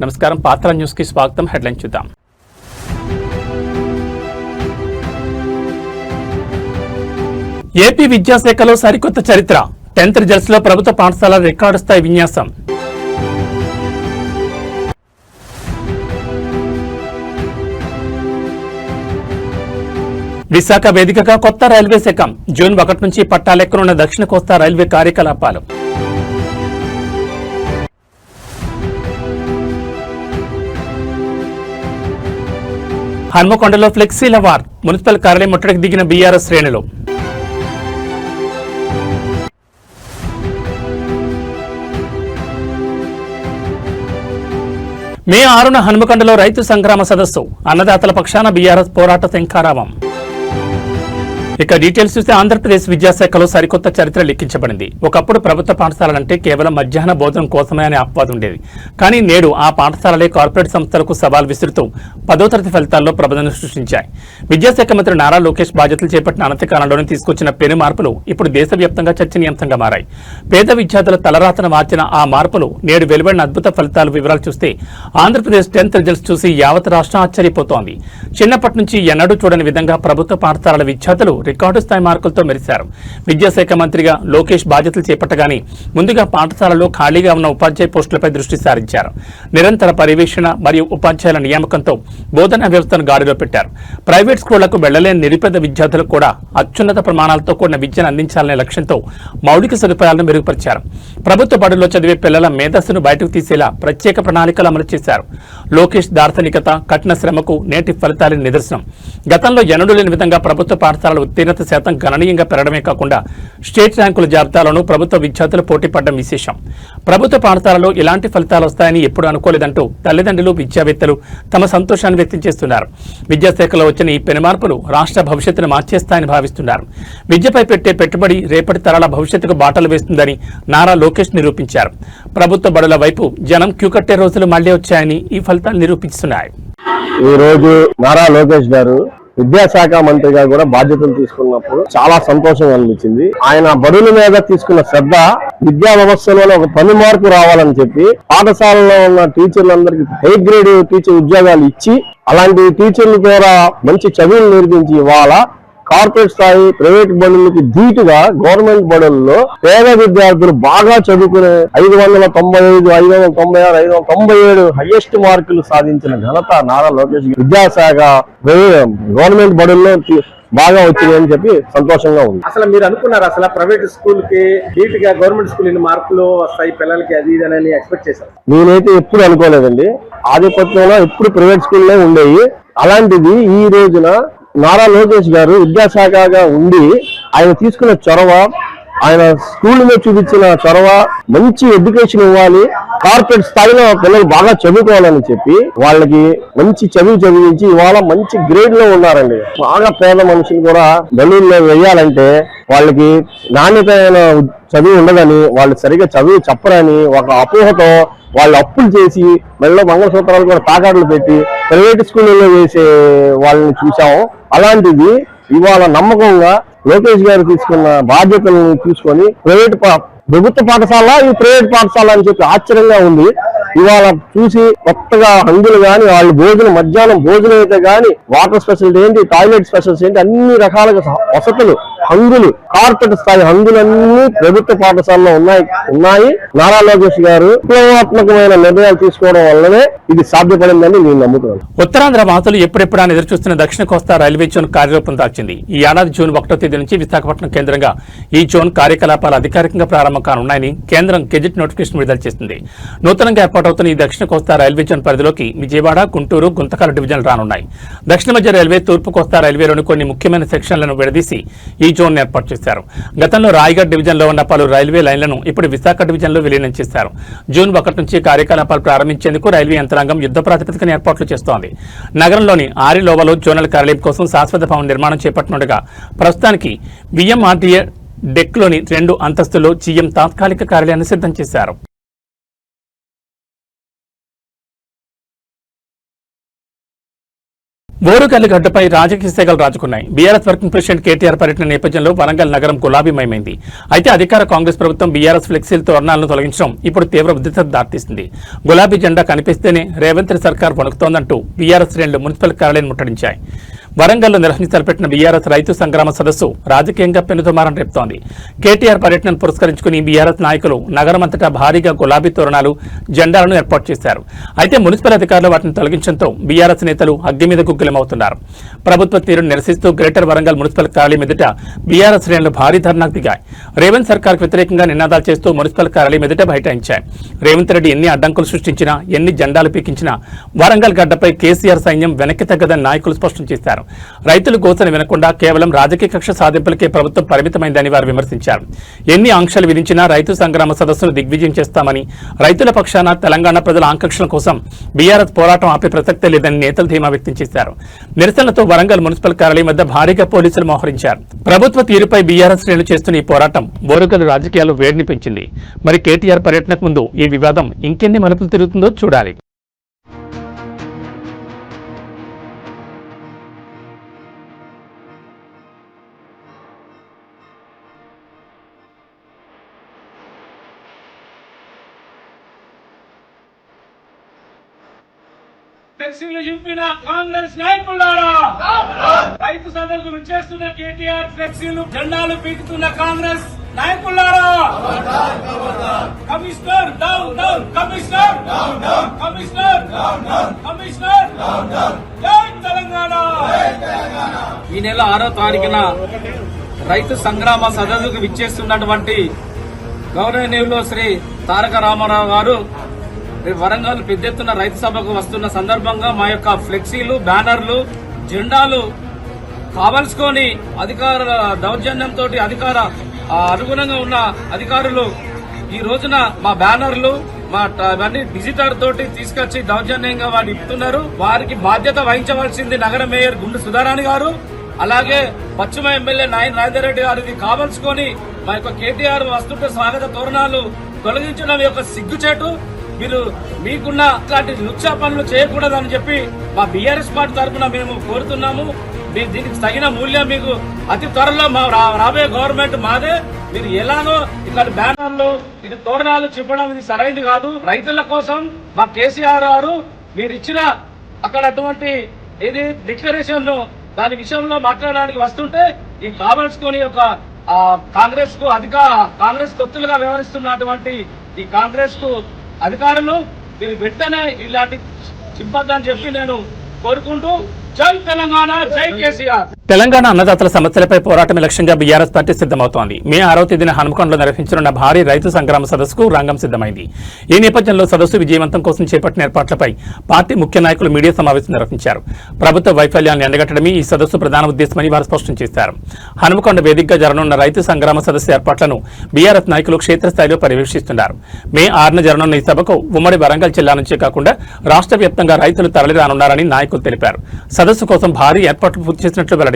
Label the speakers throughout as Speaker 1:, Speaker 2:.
Speaker 1: నమస్కారం పాత్ర న్యూస్ కి స్వాగతం. హెడ్లైన్ చూద్దాం. ఏపీ విద్యాశాఖలో సరికొత్త చరిత్ర. 10th రిజల్ట్స్ లో ప్రభుత్వ పాఠశాల రికార్డు స్థాయి విన్యాసం. విశాఖ వేదికగా కొత్త రైల్వే శాఖ. జూన్ 1 నుంచి పట్టాలెక్కనున్న దక్షిణ కోస్తా రైల్వే కార్యకలాపాలు. హన్మకొండలో ఫ్లెక్సీల వార్. మున్సిపల్ కార్యాలయం ముట్టడికి దిగిన బీఆర్ఎస్ శ్రేణులు. మే 6న హన్మకొండలో రైతు సంగ్రామ సదస్సు. అన్నదాతల పక్షాన బీఆర్ఎస్ పోరాట శంఖారావం. ఇక డీటెయిల్స్ చూస్తే ఆంధ్రప్రదేశ్ విద్యాశాఖలో సరికొత్త చరిత్ర లిఖించబడింది. ఒకప్పుడు ప్రభుత్వ పాఠశాలలంటే కేవలం మధ్యాహ్న భోజనం కోసమే అనే అపవాదం ఉండేది. కానీ నేడు ఆ పాఠశాలలే కార్పొరేట్ సంస్థలకు సవాల్ విసురుతూ 10వ తరగతి ఫలితాల్లో ప్రబోధన సృష్టించాయి. విద్యాశాఖ మంత్రి నారా లోకేష్ బాధ్యతలు చేపట్టిన అనతి కాలంలోనే తీసుకొచ్చిన పెను మార్పులు ఇప్పుడు దేశవ్యాప్తంగా చర్చనీయాంశంగా మారాయి. పేద విద్యార్థుల తలరాతను మార్చిన ఆ మార్పులు నేడు వెలువడిన అద్భుత ఫలితాల వివరాలు చూస్తే ఆంధ్రప్రదేశ్ 10th రిజల్ట్స్ చూసి యావత్ రాష్ట్రం ఆశ్చర్యపోతోంది. చిన్నప్పటి నుంచి ఎన్నడూ చూడని విధంగా ప్రభుత్వ పాఠశాలల విద్యార్థులు రికార్డు స్థాయి మార్కులతో మెరిశారు. విద్యాశాఖ మంత్రిగా లోకేష్ బాధ్యతలు చేపట్టగానే ముందుగా పాఠశాలలో ఖాళీగా ఉన్న ఉపాధ్యాయ పోస్టులపై దృష్టి సారించారు. నిరంతర పర్యవేక్షణ మరియు ఉపాధ్యాయుల నియామకంతో బోధనా వ్యవస్థను గాడిలో పెట్టారు. ప్రైవేట్ స్కూళ్లకు వెళ్లలేని నిరుపేద విద్యార్థులకు కూడా అత్యున్నత ప్రమాణాలతో కూడిన విద్యను అందించాలనే లక్ష్యంతో మౌలిక సదుపాయాలను మెరుగుపరిచారు. ప్రభుత్వ బడుల్లో చదివే పిల్లల మేధస్సును బయటకు తీసేలా ప్రత్యేక ప్రణాళికలు అమలు చేశారు. లోకేష్ దార్శనికత, కఠిన శ్రమకు నేటి ఫలితాల నిదర్శనం. గతంలో ఎన్నడూ లేని విధంగా ప్రభుత్వ పాఠశాలల ఉత్తీర్ణత శాతం గణనీయంగా పెరగడమే కాకుండా స్టేట్ ర్యాంకుల జాబితాలోనూ ప్రభుత్వ విద్యార్థులు పోటీ పడడం విశేషం. ప్రభుత్వ పాఠశాలలో ఇలాంటి ఫలితాలు వస్తాయని ఎప్పుడు అనుకోలేదంటూ తల్లిదండ్రులు, విద్యావేత్తలు తమ సంతోషాన్ని వ్యక్తం చేస్తున్నారు. విద్యాశాఖలో వచ్చిన ఈ పెను మార్పులు రాష్ట్ర భవిష్యత్తును మార్చేస్తాయని భావిస్తున్నారు. విద్యపై పెట్టే పెట్టుబడి రేపటి తరాల భవిష్యత్తుకు బాటలు వేస్తుందని నారా లోకేష్ నిరూపించారు. ప్రభుత్వ బడుల వైపు జనం క్యూ కట్టే రోజులు మళ్లీ వచ్చాయని ఈ ఫలితాలు నిరూపిస్తున్నాయి.
Speaker 2: ఈ రోజు నారా లోకేష్ గారు విద్యాశాఖ మంత్రిగా కూడా బాధ్యతలు తీసుకున్నప్పుడు చాలా సంతోషం అనిపించింది. ఆయన బడుల మీద తీసుకున్న శ్రద్ధ విద్యా వ్యవస్థలో ఒక పని మార్పు రావాలని చెప్పి పాఠశాలలో ఉన్న టీచర్లందరికీ హై గ్రేడ్ టీచర్ ఉద్యోగాలు ఇచ్చి అలాంటి టీచర్ల ద్వారా మంచి చదువులు నేర్పించి ఇవాళ కార్పొరేట్ స్థాయి ప్రైవేట్ బడులకి ధీటుగా గవర్నమెంట్ బడుల్లో పేద విద్యార్థులు బాగా చదువుకునే 595, 596, 597 హైయెస్ట్ మార్కులు సాధించిన ఘనత నారా లోకేష్. విద్యాశాఖ గవర్నమెంట్ బడుల్లో బాగా వచ్చింది అని చెప్పి సంతోషంగా ఉంది.
Speaker 3: అసలు మీరు అనుకున్నారు అసలు ప్రైవేట్ స్కూల్ కి ధీటుగా గవర్నమెంట్ స్కూల్ ఇన్ని మార్కులు వస్తాయి పిల్లలకి అది అని ఎక్స్పెక్ట్ చేశారు?
Speaker 2: నేనైతే ఎప్పుడు అనుకోలేదండి. ఆధిపత్యంలో ఎప్పుడు ప్రైవేట్ స్కూల్లో ఉండేవి. అలాంటిది ఈ రోజున నారా లోకేష్ గారు విద్యాశాఖగా ఉండి ఆయన తీసుకున్న చొరవ, ఆయన స్కూల్ మీద చూపించిన చొరవ, మంచి ఎడ్యుకేషన్ ఇవ్వాలి, కార్పొరేట్ స్థాయిలో పిల్లలు బాగా చదువుకోవాలని చెప్పి వాళ్ళకి మంచి చదివించి ఇవాళ మంచి గ్రేడ్ లో ఉన్నారండి. బాగా పేద మనుషులు కూడా బడుల్లో వేయాలంటే వాళ్ళకి నాణ్యతమైన చదువు ఉండదని, వాళ్ళు సరిగా చదువు చెప్పరని ఒక అపోహతో వాళ్ళు అప్పులు చేసి మెడలో మంగళసూత్రాలు కూడా తాకాట్లు పెట్టి ప్రైవేట్ స్కూళ్ళలో వేసే వాళ్ళని చూసాము. అలాంటిది ఇవాళ నమ్మకంగా లోకేష్ గారు తీసుకున్న బాధ్యతలను తీసుకొని ప్రభుత్వ పాఠశాల ఈ ప్రైవేట్ పాఠశాల అని చెప్పి ఆశ్చర్యంగా ఉంది. ఇవాళ చూసి కొత్తగా హంగులు గాని, వాళ్ళు మధ్యాహ్నం భోజనం అయితే గాని, వాటర్ స్పెషాలిటీ ఏంటి, టాయిలెట్ స్పెషాలిటీ ఏంటి, అన్ని రకాలుగా వసతులు, హంగులు, కార్పొరేట్ స్థాయి హంగులన్నీ ప్రభుత్వ పాఠశాలలో ఉన్నాయి. నారా లోకేష్ గారు విప్లవాత్మకమైన నిర్ణయాలు తీసుకోవడం వల్లనే ఇది సాధ్యపడిందని నేను నమ్ముతున్నాను.
Speaker 1: ఉత్తరాంధ్ర వాసులు ఎప్పుడెప్పుడా ఎదురు చూస్తున్న దక్షిణ కోస్తా రైల్వే జోన్ కార్యరూపం దాల్చింది. ఈ ఏడాది జూన్ 1వ తేదీ నుంచి విశాఖపట్నం కేంద్రంగా ఈ జోన్ కార్యకలాపాలు అధికారికంగా ప్రారంభం కానున్నాయని కేంద్రం గెజిట్ నోటిఫికేషన్ విడుదల చేసింది. నూతనంగా ఏర్పాటవుతున్న ఈ దక్షిణ కోస్తా రైల్వే జోన్ పరిధిలోకి విజయవాడ, గుంటూరు, గుంతకల్ డివిజన్లు రానున్నాయి. దక్షిణ మధ్య రైల్వే, తూర్పు కోస్తా రైల్వేలోని కొన్ని ముఖ్యమైన సెక్షన్లను విడదీసి ఈ జోన్ ఏర్పాటు చేశారు. గతంలో రాయగఢ్ డివిజన్ లో ఉన్న పలు రైల్వే లైన్లను ఇప్పుడు విశాఖ డివిజన్ లో విలీనం చేశారు. జూన్ 1 నుంచి కార్యకలాపాలు ప్రారంభించేందుకు రైల్వే యంత్రాంగం యుద్ధ ప్రాతిపదికన ఏర్పాట్లు చేస్తోంది. నగరంలోని ఆరిలోవలో జోనల్ కార్యాలయం కోసం శాశ్వత భవన నిర్మాణం చేపట్టనుండగా ప్రస్తుతానికి విఎంఆర్డీఏ డెక్లోని 2 అంతస్తుల్లో జీఎం తాత్కాలిక కార్యాలయాన్ని సిద్ధం చేశారు. బోరుగల్లి గడ్డపై రాజకీయ సెగలు రాజుకున్నాయి. బీఆర్ఎస్ వర్కింగ్ ప్రెసిడెంట్ కేటీఆర్ పర్యటన నేపథ్యంలో వరంగల్ నగరం గులాబీమయమైంది. అయితే అధికార కాంగ్రెస్ ప్రభుత్వం బీఆర్ఎస్ ఫ్లెక్సీల తోరణాలను తొలగించడం ఇప్పుడు తీవ్ర ఉద్రిక్తతకు దారితీసింది. గులాబీ జెండా కనిపిస్తేనే రేవంత్ రెడ్డి సర్కార్ వణుకుతోందంటూ బీఆర్ఎస్ శ్రేణులు మున్సిపల్ కార్యాలయం ముట్టడించాయి. వరంగల్లో నిర్వహించి తలపెట్టిన బీఆర్ఎస్ రైతు సంగ్రామ సదస్సు రాజకీయంగా పెనుదుమారం రేపుతోంది. కేటీఆర్ పర్యటనను పురస్కరించుకుని బీఆర్ఎస్ నాయకులు నగరమంతటా భారీగా గులాబీ తోరణాలు, జెండాలను ఏర్పాటు చేశారు. అయితే మున్సిపల్ అధికారులు వాటిని తొలగించడంతో బీఆర్ఎస్ నేతలు అగ్గి మీద గుగ్గిలమవుతున్నారు. ప్రభుత్వ తీరును నిరసిస్తూ గ్రేటర్ వరంగల్ మున్సిపల్ కార్యాలయం ఎదుట బీఆర్ఎస్ శ్రేణులు భారీ ధర్నాకు దిగాయి. రేవంత్ సర్కార్కు వ్యతిరేకంగా నినాదాలు చేస్తూ మున్సిపల్ కార్యాలయం ఎదుట బైఠాయించాయి. రేవంత్ రెడ్డి ఎన్ని అడ్డంకులు సృష్టించినా, ఎన్ని జెండాలు పీకించినా వరంగల్ గడ్డపై కేసీఆర్ సైన్యం వెనక్కి తగ్గదని నాయకులు స్పష్టం చేశారు. రైతులు గోసన వినకుండా కేవలం రాజకీయ కక్ష సాధింపులకే ప్రభుత్వం పరిమితమైందని వారు విమర్శించారు. ఎన్ని ఆంక్షలు విధించినా రైతు సంగ్రామ సదస్సును దిగ్విజయం చేస్తామని, రైతుల పక్షాన తెలంగాణ ప్రజల ఆకాంక్షల కోసం బీఆర్ఎస్ పోరాటం ఆపే ప్రసక్తే లేదని నేతలు ధీమా వ్యక్తం చేశారు. నిరసనలతో వరంగల్ మున్సిపల్ కార్యాలయం వద్ద భారీగా పోలీసులు మోహరించారు. ప్రభుత్వ తీరుపై బీఆర్ఎస్ శ్రేణులు చేస్తున్న ఈ పోరాటం బోరుగల్లు రాజకీయాలు వేడిని పెంచింది. మరి కేటీఆర్ పర్యటనకు ముందు ఈ వివాదం ఇంకెన్ని మలుపులు తిరుగుతుందో చూడాలి.
Speaker 4: ఫ్లెక్సీలు చింపిన కాంగ్రెస్ నాయకులారా, రైతు సదస్సులు చేస్తున్న కేటీఆర్ ఫ్లెక్సీలు, జెండాలు పీకుతున్న కాంగ్రెస్ నాయకులారా, commissioner down down, commissioner commissioner commissioner జై తెలంగాణ. ఈ నెల 6వ తారీఖున రైతు సంగ్రామ సదస్సుకు విచ్చేస్తున్నటువంటి గౌరవనీయులు శ్రీ తారక రామారావు గారు వరంగల్ పెద్ద ఎత్తున రైతు సభకు వస్తున్న సందర్భంగా మా యొక్క ఫ్లెక్సీలు, బ్యానర్లు, జెండాలు కావలసుకొని అధికారుల దౌర్జన్యంతో అనుగుణంగా ఉన్న అధికారులు ఈ రోజున మా బ్యానర్లు, మా ఇవన్నీ డిజిటల్ తోటి తీసుకొచ్చి దౌర్జన్యంగా వారు ఇస్తున్నారు. వారికి బాధ్యత వహించవలసింది నగర మేయర్ గుండు సుధారాణి గారు, అలాగే పశ్చిమ ఎమ్మెల్యే నరేందర్ రెడ్డి గారు. ఇది కావలసుకొని మా యొక్క కేటీఆర్ వస్తుంటే స్వాగత తోరణాలు తొలగించడం యొక్క సిగ్గుచేటు. మీరు మీకున్న ఇట్లాంటి లుచ్చా పనులు చేయకూడదని చెప్పి మా బీఆర్ఎస్ పార్టీ తరఫున మేము కోరుతున్నాము. దీనికి తగిన మూల్యం మీకు అతి త్వరలో మా రాబోయే గవర్నమెంట్ మాదే. మీరు ఎలాగో ఇక్కడ బ్యానర్లు, ఇది తోరణాలు చెప్పడం ఇది సరైనది కాదు. రైతుల కోసం మా కేసీఆర్ గారు మీరు ఇచ్చిన అక్కడ అటువంటి ఇది డిక్లరేషన్ దాని విషయంలో మాట్లాడడానికి వస్తుంటే ఈ కావలసుకొని ఒక కాంగ్రెస్ కు కాంగ్రెస్ తొత్తులుగా వ్యవహరిస్తున్నటువంటి ఈ కాంగ్రెస్ కు అధికారులు మీరు వెంటనే ఇలాంటి చింపద్దని చెప్పి నేను కోరుకుంటూ జై తెలంగాణ, జై కేసీఆర్.
Speaker 1: తెలంగాణ అన్నదాతల సమస్యలపై పోరాటమే లక్ష్యంగా బీఆర్ఎస్ పార్టీ సిద్దమవుతోంది. మే 6వ తేదీన హన్మకొండలో నిర్వహించనున్న భారీ రైతు సంగ్రామ సదస్సుకు రంగం సిద్దమైంది. ఈ నేపథ్యంలో సదస్సు విజయవంతం కోసం చేపట్టిన ఏర్పాట్లపై పార్టీ ముఖ్య నాయకులు మీడియా సమావేశం నిర్వహించారు. ప్రభుత్వ వైఫల్యాన్ని ఎండగట్టడమే ఈ సదస్సు ప్రధాన ఉద్దేశమని వారు స్పష్టం చేశారు. హన్మకొండ వేదికగా జరగనున్న రైతు సంగ్రామ సదస్సు ఏర్పాట్లను బీఆర్ఎస్ నాయకులు క్షేత్రస్థాయిలో పర్యవేక్షిస్తున్నారు. మే 6న జరగనున్న ఈ సభకు ఉమ్మడి వరంగల్ జిల్లా నుంచే కాకుండా రాష్ట్ర వ్యాప్తంగా రైతులు తరలిరానున్నారని నాయకులు తెలిపారు. సదస్సు కోసం భారీ ఏర్పాట్లు పూర్తి చేసినట్లు వెల్లడించారు.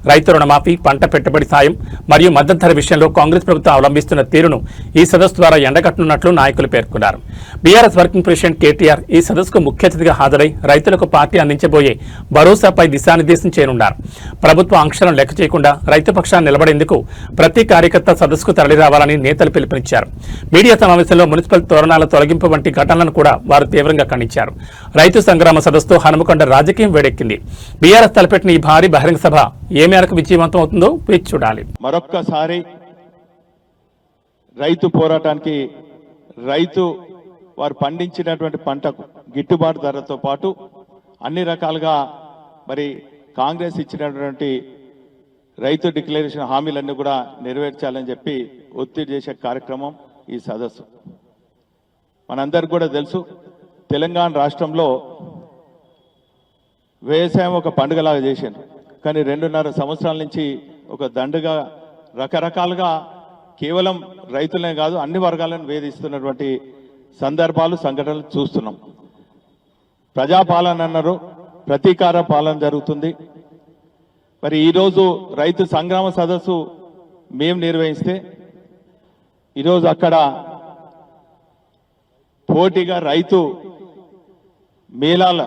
Speaker 1: రైతు రుణమాఫీ, పంట పెట్టుబడి సాయం మరియు మద్దతు ధర విషయంలో కాంగ్రెస్ ప్రభుత్వం అవలంబిస్తున్న తీరును ఈ సదస్సు ద్వారా ఎండగట్టనున్నట్లు నాయకులు పేర్కొన్నారు. బీఆర్ఎస్ వర్కింగ్ ప్రెసిడెంట్ కేటీఆర్ ఈ సదస్సుకు ముఖ్య అతిథిగా హాజరై రైతులకు పార్టీ అందించబోయే భరోసాపై దిశానిర్దేశం చేయనున్నారు. ప్రభుత్వ ఆంక్షలను లెక్క చేయకుండా రైతు పక్షాన్ని నిలబడేందుకు ప్రతి కార్యకర్త సదస్సుకు తరలిరావాలని నేతలు పిలుపునిచ్చారు. మీడియా సమావేశంలో మున్సిపల్ తోరణాల తొలగింపు వంటి ఘటనలను కూడా వారు తీవ్రంగా ఖండించారు. రైతు సంగ్రామ సదస్సుతో హనుమకొండ రాజకీయం వేడెక్కింది. బీఆర్ఎస్ తలపెట్టిన ఈ భారీ బహిరంగ సభ ఏ మేరకు విజయవంతం అవుతుందో వేచి చూడాలి.
Speaker 5: మరొక్కసారి రైతు పోరాటానికి, రైతు వారు పండించినటువంటి పంటకు గిట్టుబాటు ధరతో పాటు అన్ని రకాలుగా మరి కాంగ్రెస్ ఇచ్చినటువంటి రైతు డిక్లరేషన్ హామీలన్నీ కూడా నెరవేర్చాలని చెప్పి ఒత్తిడి చేసే కార్యక్రమం ఈ సదస్సు. మనందరికి కూడా తెలుసు, తెలంగాణ రాష్ట్రంలో వ్యవసాయం ఒక పండుగలాగా చేశారు. కానీ 2.5 సంవత్సరాల నుంచి ఒక దండుగా రకరకాలుగా కేవలం రైతులనే కాదు అన్ని వర్గాలను వేధిస్తున్నటువంటి సందర్భాలు, సంఘటనలు చూస్తున్నాం. ప్రజాపాలన అన్నారు, ప్రతీకార పాలన జరుగుతుంది. మరి ఈరోజు రైతు సంగ్రామ సదస్సు మేము నిర్వహిస్తే ఈరోజు అక్కడ పోటీగా రైతు మేళాల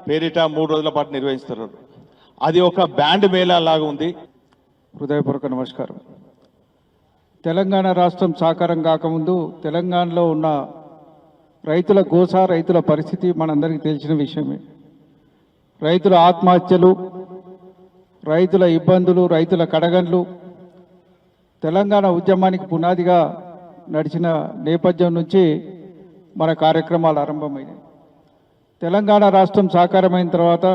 Speaker 5: పేరిట 3 రోజుల పాటు నిర్వహిస్తున్నారు. అది ఒక బ్యాండ్ మేళా లాగా ఉంది.
Speaker 6: హృదయపూర్వక నమస్కారం. తెలంగాణ రాష్ట్రం సాకారం కాకముందు తెలంగాణలో ఉన్న రైతుల గోస, రైతుల పరిస్థితి మనందరికీ తెలిసిన విషయమే. రైతుల ఆత్మహత్యలు, రైతుల ఇబ్బందులు, రైతుల కడగండ్లు తెలంగాణ ఉద్యమానికి పునాదిగా నడిచిన నేపథ్యం నుంచి మన కార్యక్రమాలు ఆరంభమైనాయి. తెలంగాణ రాష్ట్రం సాకారమైన తర్వాత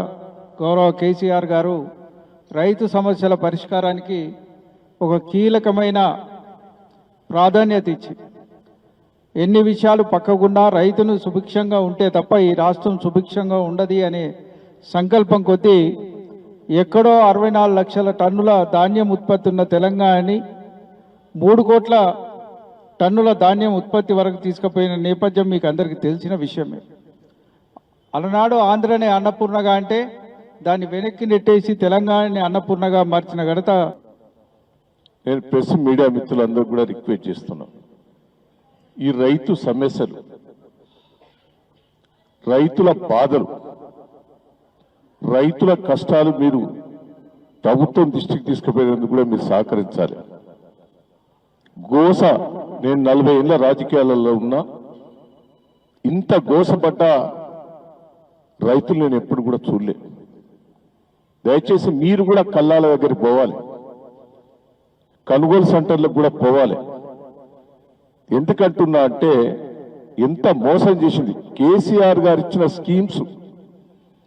Speaker 6: గౌరవ కేసీఆర్ గారు రైతు సమస్యల పరిష్కారానికి ఒక కీలకమైన ప్రాధాన్యత ఇచ్చి ఎన్ని విషయాలు పక్కకున్నా రైతును సుభిక్షంగా ఉంటే తప్ప ఈ రాష్ట్రం సుభిక్షంగా ఉండదు అనే సంకల్పం కొద్దీ ఎక్కడో 64 లక్షల టన్నుల ధాన్యం ఉత్పత్తి ఉన్న తెలంగాణని 3 కోట్ల టన్నుల ధాన్యం ఉత్పత్తి వరకు తీసుకుపోయిన నేపథ్యం మీకు అందరికీ తెలిసిన విషయమే. అలనాడు ఆంధ్రనే అన్నపూర్ణగా అంటే దాన్ని వెనక్కి నెట్టేసి తెలంగాణని అన్నపూర్ణగా మార్చిన ఘనత.
Speaker 7: నేను ప్రెస్ మీడియా మిత్రులందరూ కూడా రిక్వెస్ట్ చేస్తున్నాను, ఈ రైతు సమస్యలు, రైతుల బాధలు, రైతుల కష్టాలు మీరు ప్రభుత్వం దృష్టికి తీసుకుపోయేందుకు కూడా మీరు సహకరించాలి. గోస, నేను 40 ఏళ్ళ రాజకీయాలలో ఉన్నా, ఇంత గోసపడ్డ రైతులు నేను ఎప్పుడు కూడా చూడలే. దయచేసి మీరు కూడా కల్లాల దగ్గరికి పోవాలి, కొనుగోలు సెంటర్లకు కూడా పోవాలి. ఎందుకంటున్నా అంటే ఎంత మోసం చేసింది. కేసీఆర్ గారు ఇచ్చిన స్కీమ్స్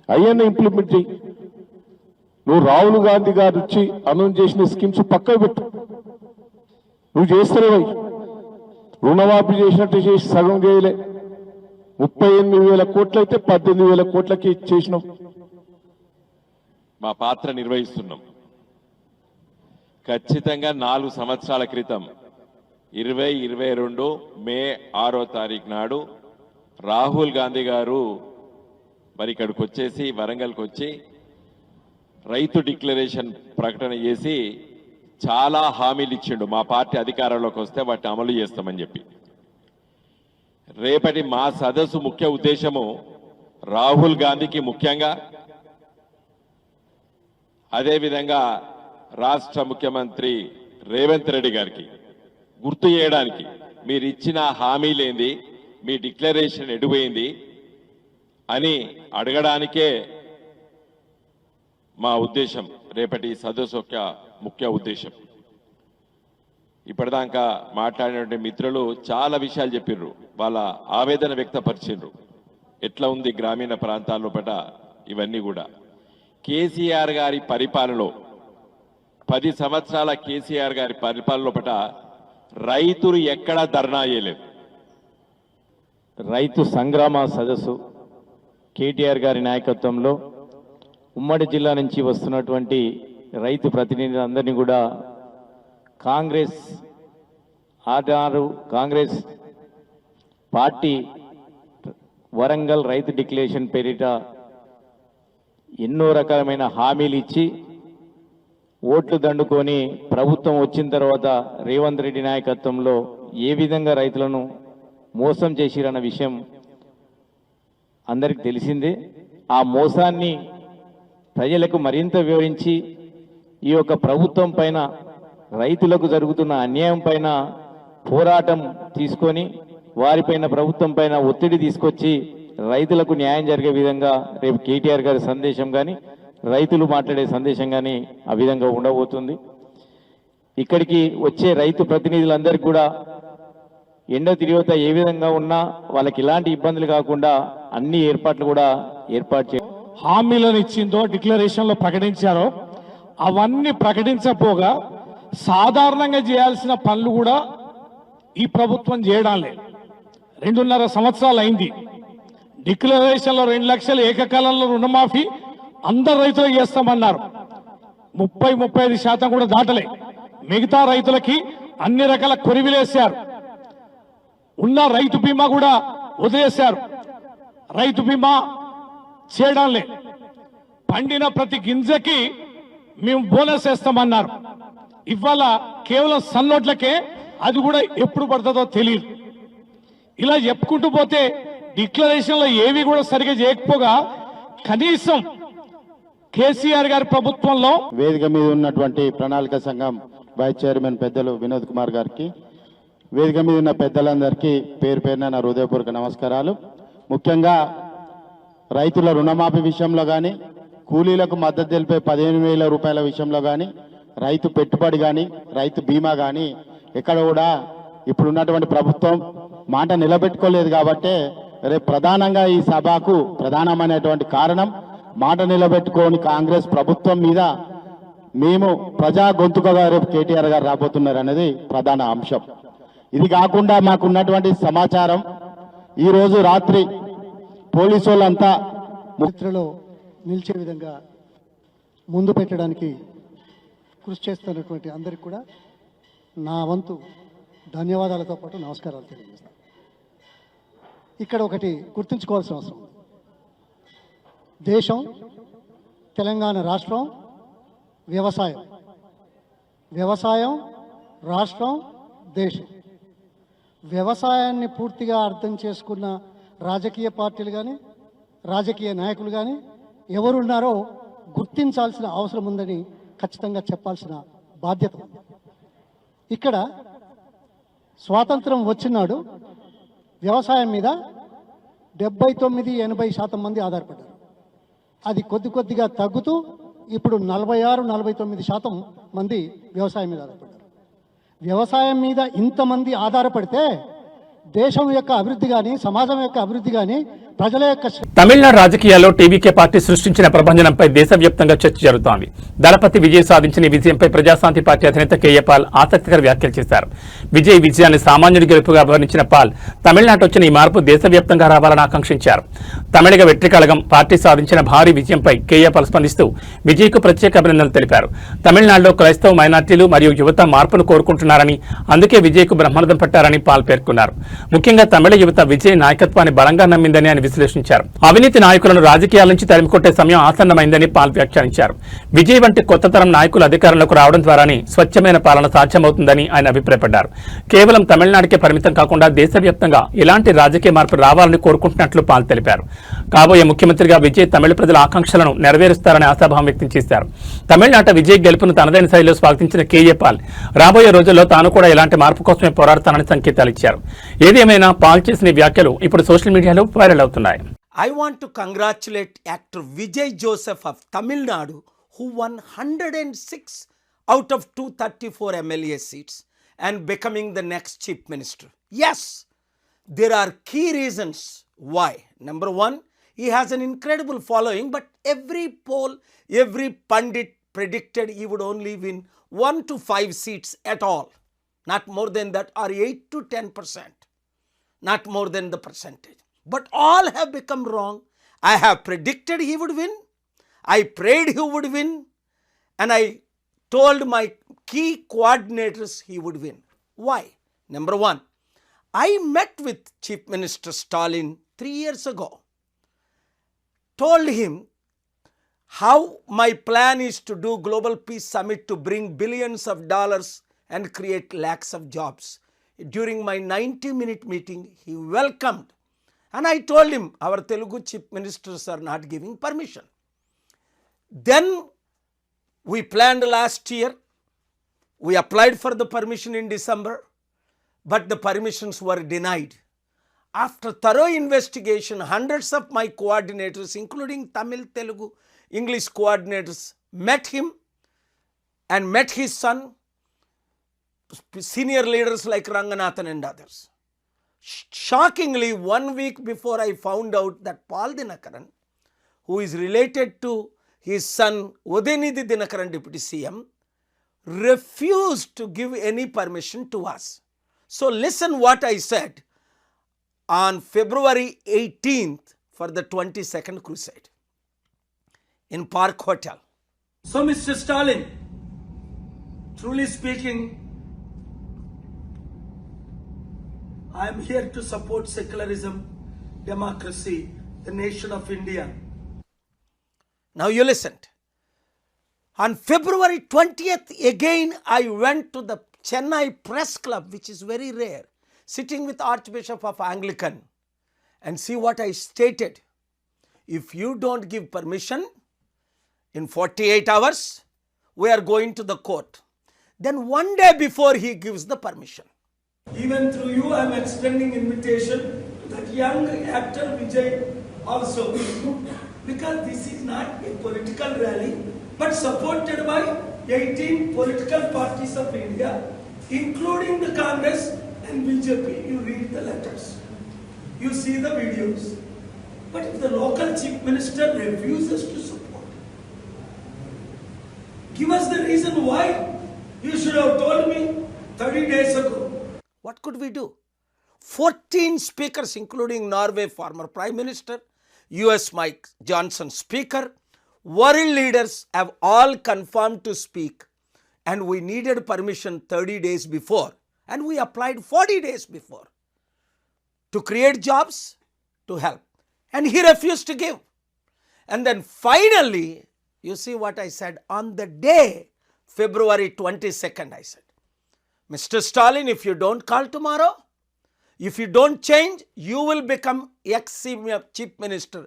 Speaker 7: అయ్యన్న ఇంప్లిమెంట్ చేయి. నువ్వు రాహుల్ గాంధీ గారు ఇచ్చి అనౌన్స్ చేసిన స్కీమ్స్ పక్కకు పెట్టు, నువ్వు చేస్తలేవై. రుణమాఫీ చేసినట్టు చేసి సగం చేయలే. 38,000 కోట్లు అయితే 18,000 కోట్లకి చేసినాం.
Speaker 8: మా పాత్ర నిర్వహిస్తున్నాం. ఖచ్చితంగా 4 సంవత్సరాల క్రితం 2022 మే 6వ తారీఖు నాడు రాహుల్ గాంధీ గారు మరి ఇక్కడికి వచ్చేసి వరంగల్కి వచ్చి రైతు డిక్లరేషన్ ప్రకటన చేసి చాలా హామీలు ఇచ్చిండు. మా పార్టీ అధికారంలోకి వస్తే వాటిని అమలు చేస్తామని చెప్పి. రేపటి మా సదస్సు ముఖ్య ఉద్దేశము రాహుల్ గాంధీకి ముఖ్యంగా, అదేవిధంగా రాష్ట్ర ముఖ్యమంత్రి రేవంత్ రెడ్డి గారికి గుర్తు చేయడానికి, మీరు ఇచ్చిన హామీలేంది, మీ డిక్లరేషన్ ఎటుపోయింది అని అడగడానికే మా ఉద్దేశం. రేపటి సదస్సు యొక్క ముఖ్య ఉద్దేశం. ఇప్పటిదాకా మాట్లాడినటువంటి మిత్రులు చాలా విషయాలు చెప్పిర్రు, వాళ్ళ ఆవేదన వ్యక్తపరిచిండ్రు. ఎట్లా ఉంది గ్రామీణ ప్రాంతాల్లో పట ఇవన్నీ కూడా. కేసీఆర్ గారి పరిపాలనలో 10 సంవత్సరాల కేసీఆర్ గారి పరిపాలనలో పట రైతులు ఎక్కడా ధర్నా చేయలేదు.
Speaker 9: రైతు సంగ్రామ సదస్సు కేటీఆర్ గారి నాయకత్వంలో ఉమ్మడి జిల్లా నుంచి వస్తున్నటువంటి రైతు ప్రతినిధులందరినీ కూడా కాంగ్రెస్ పార్టీ వరంగల్ రైతు డిక్లరేషన్ పేరిట ఎన్నో రకాలమైన హామీలు ఇచ్చి ఓట్లు దండుకొని ప్రభుత్వం వచ్చిన తర్వాత రేవంత్ రెడ్డి నాయకత్వంలో ఏ విధంగా రైతులను మోసం చేసిరన్న విషయం అందరికి తెలిసిందే. ఆ మోసాన్ని ప్రజలకు మరింత వివరించి ఈ యొక్క ప్రభుత్వం పైన, రైతులకు జరుగుతున్న అన్యాయం పైన పోరాటం తీసుకొని వారిపైన, ప్రభుత్వం పైన ఒత్తిడి తీసుకొచ్చి రైతులకు న్యాయం జరిగే విధంగా రేపు కేటీఆర్ గారి సందేశం కానీ, రైతులు మాట్లాడే సందేశం కానీ ఆ విధంగా ఉండబోతుంది. ఇక్కడికి వచ్చే రైతు ప్రతినిధులందరికీ కూడా ఎండ తిరిగితే ఏ విధంగా ఉన్నా వాళ్ళకి ఇలాంటి ఇబ్బందులు కాకుండా అన్ని ఏర్పాట్లు కూడా ఏర్పాటు చేయాలి.
Speaker 10: హామీలను ఇచ్చిందో డిక్లరేషన్లో ప్రకటించారో అవన్నీ ప్రకటించకపోగా సాధారణంగా చేయాల్సిన పనులు కూడా ఈ ప్రభుత్వం చేయడం లేదు. 2.5 సంవత్సరాలు అయింది. డిక్లరేషన్లో 2 లక్షల ఏకకాలంలో రుణమాఫీ అందరు రైతులకు చేస్తామన్నారు. 30-35% కూడా దాటలే. మిగతా రైతులకి అన్ని రకాల కొరివిలేశారు. ఉన్న రైతు బీమా కూడా వదిలేశారు. రైతు బీమా చేయడం లేదు. పండిన ప్రతి గింజకి మేము బోనస్ వేస్తామన్నారు. ఇవాళ కేవలం సన్నోట్లకే, అది కూడా ఎప్పుడు పడుతుందో తెలియదు. ఇలా చెప్పుకుంటూ పోతే డిక్లరేషన్లో ఏవి కూడా సరిగా చేయకపోగా కనీసం కేసీఆర్ గారి ప్రభుత్వంలో
Speaker 11: వేదిక మీద ఉన్నటువంటి ప్రణాళిక సంఘం వైస్ చైర్మన్ పెద్దలు వినోద్ కుమార్ గారికి, వేదిక మీద ఉన్న పెద్దలందరికీ పేరు పేరున నా హృదయపూర్వక నమస్కారాలు. ముఖ్యంగా రైతుల రుణమాఫీ విషయంలో కానీ, కూలీలకు మద్దతు తెలిపే 15,000 రూపాయల విషయంలో కానీ, రైతు పెట్టుబడి కానీ, రైతు బీమా కానీ ఎక్కడ కూడా ఇప్పుడున్నటువంటి ప్రభుత్వం మాట నిలబెట్టుకోలేదు. కాబట్టి రేపు ప్రధానంగా ఈ సభకు ప్రధానమైనటువంటి కారణం మాట నిలబెట్టుకోని కాంగ్రెస్ ప్రభుత్వం మీద మేము ప్రజా గొంతుకగా రేపు కేటీఆర్ గారు రాబోతున్నారు అనేది ప్రధాన అంశం. ఇది కాకుండా మాకున్నటువంటి సమాచారం, ఈరోజు రాత్రి పోలీసు వాళ్ళంతా
Speaker 12: చరిత్రలో నిలిచే విధంగా ముందు పెట్టడానికి కృషి చేస్తున్నటువంటి అందరికీ కూడా నా వంతు ధన్యవాదాలతో పాటు నమస్కారాలు తెలియజేస్తాను. ఇక్కడ ఒకటి గుర్తుంచుకోవాల్సిన అవసరం, దేశం తెలంగాణ రాష్ట్రం వ్యవసాయం రాష్ట్రం దేశం. వ్యవసాయాన్ని పూర్తిగా అర్థం చేసుకున్న రాజకీయ పార్టీలు కానీ రాజకీయ నాయకులు కానీ ఎవరున్నారో గుర్తించాల్సిన అవసరం ఉందని ఖచ్చితంగా చెప్పాల్సిన బాధ్యత ఉంది. ఇక్కడ స్వాతంత్రం వచ్చినాడు వ్యవసాయం మీద 79-80% మంది ఆధారపడ్డారు. అది కొద్దిగా తగ్గుతూ ఇప్పుడు 46-49% మంది వ్యవసాయం మీద ఆధారపడ్డారు. వ్యవసాయం మీద ఇంతమంది ఆధారపడితే దేశం యొక్క అభివృద్ధి కానీ, సమాజం యొక్క అభివృద్ధి కానీ, ప్రజల యొక్క
Speaker 1: తమిళనాడు రాజకీయాల్లో టీవీకే పార్టీ సృష్టించిన ప్రభంజనంపై దేశవ్యాప్తంగా చర్చ జరుగుతోంది. దళపతి విజయ్ సాధించిన ఈ విజయంపై ప్రజాశాంతి పార్టీ అధినేత కేఏ పాల్ ఆసక్తికర వ్యాఖ్యలు చేశారు. విజయాన్ని సామాన్యుడి గెలుపుగా వర్ణించిన పాల్ తమిళనాడు వచ్చిన ఈ మార్పు దేశవ్యాప్తంగా రావాలని ఆకాంక్షించారు. తమిళగ వెట్రి కళగం పార్టీ సాధించిన భారీ విజయంపై కేఏ పాల్ స్పందిస్తూ విజయ్కు ప్రత్యేక అభినందనలు తెలిపారు. తమిళనాడులో క్రైస్తవ మైనార్టీలు మరియు యువత మార్పును కోరుకుంటున్నారని, అందుకే విజయ్కు బ్రహ్మరథం పట్టారని పాల్ పేర్కొన్నారు. ముఖ్యంగా తమిళ యువత విజయ్ నాయకత్వాన్ని బలంగా నమ్మిందని ఆయన విశ్లేషించారు. అవినీతి నాయకులను రాజకీయాల నుంచి తరిమికొట్టే సమయం ఆసన్నమైందని పాల్ వ్యాఖ్యానించారు. విజయ్ వంటి కొత్త తరం నాయకులు అధికారంలోకి రావడం ద్వారానే స్వచ్ఛమైన పాలన సాధ్యమవుతుందని ఆయన అభిప్రాయపడ్డారు. కేవలం తమిళనాడుకే పరిమితం కాకుండా దేశవ్యాప్తంగా ఇలాంటి రాజకీయ మార్పు రావాలని కోరుకుంటున్నట్లు పాల్ తెలిపారు. కాబోయే ముఖ్యమంత్రిగా విజయ్ తమిళ ప్రజల ఆకాంక్షలను నెరవేరుస్తారని ఆశాభావం వ్యక్తం చేశారు. తమిళనాట విజయ్ గెలుపును తనదైన శైలిలో స్వాగతించిన కేఏ పాల్ రాబోయే రోజుల్లో తాను కూడా ఇలాంటి మార్పు కోసమే పోరాడతానని సంకేతాలు ఇచ్చారు. ఏదేమైనా పాల్ చేసిన వ్యాఖ్యలు ఇప్పుడు సోషల్ మీడియాలో వైరల్ అవుతున్నాయి.
Speaker 13: I want to congratulate actor Vijay Joseph of Tamil Nadu, who won 106 out of 234 MLA seats and becoming the next chief minister. Yes, there are key reasons why. Number one, he has an incredible following, but every poll, every pundit predicted he would only win 1 to 5 seats at all. Not more than that, or 8 to 10%. Not more than the percentage. But all have become wrong. I have predicted he would win. I prayed he would win. And I told my key coordinators he would win. Why? Number one, I met with Chief Minister Stalin 3 years ago. Told him how my plan is to do Global Peace Summit to bring billions of dollars and create lakhs of jobs. During my 90-minute meeting, he welcomed. And I told him, our Telugu chief ministers are not giving permission. Then we planned last year. We applied for the permission in December, but the permissions were denied. After thorough investigation, hundreds of my coordinators, including Tamil, Telugu, English coordinators, met him and met his son, senior leaders like Ranganathan and others. Shockingly, 1 week before I found out that Paul Dinakaran, who is related to his son Udayanidhi Dinakaran, Deputy CM, refused to give any permission to us. So listen what I said on February 18th for the 22nd crusade in Park Hotel. So Mr. Stalin, truly speaking, I am here to support secularism, democracy, the nation of India. Now you listened. On February 20th, again I went to the Chennai Press Club, which is very rare, sitting with Archbishop of Anglican, and see what I stated. if you don't give permission in 48 hours, we are going to the court. Then one day before he gives the permission.
Speaker 14: Even through you, I am extending invitation to that young actor Vijay also, because this is not a political rally, but supported by 18 political parties of India, including the Congress and BJP. You read the letters, you see the videos. But if the local chief minister refuses to support, give us the reason why. You should have told me 30 days ago.
Speaker 13: What could we do? 14 speakers, including Norway former Prime Minister, US Mike Johnson speaker, world leaders have all confirmed to speak, and we needed permission 30 days before, and we applied 40 days before to create jobs, to help, and he refused to give. And then finally, you see what I said on the day, February 22nd, I said, Mr. Stalin, if you don't call tomorrow, if you don't change, you will become ex-chief minister,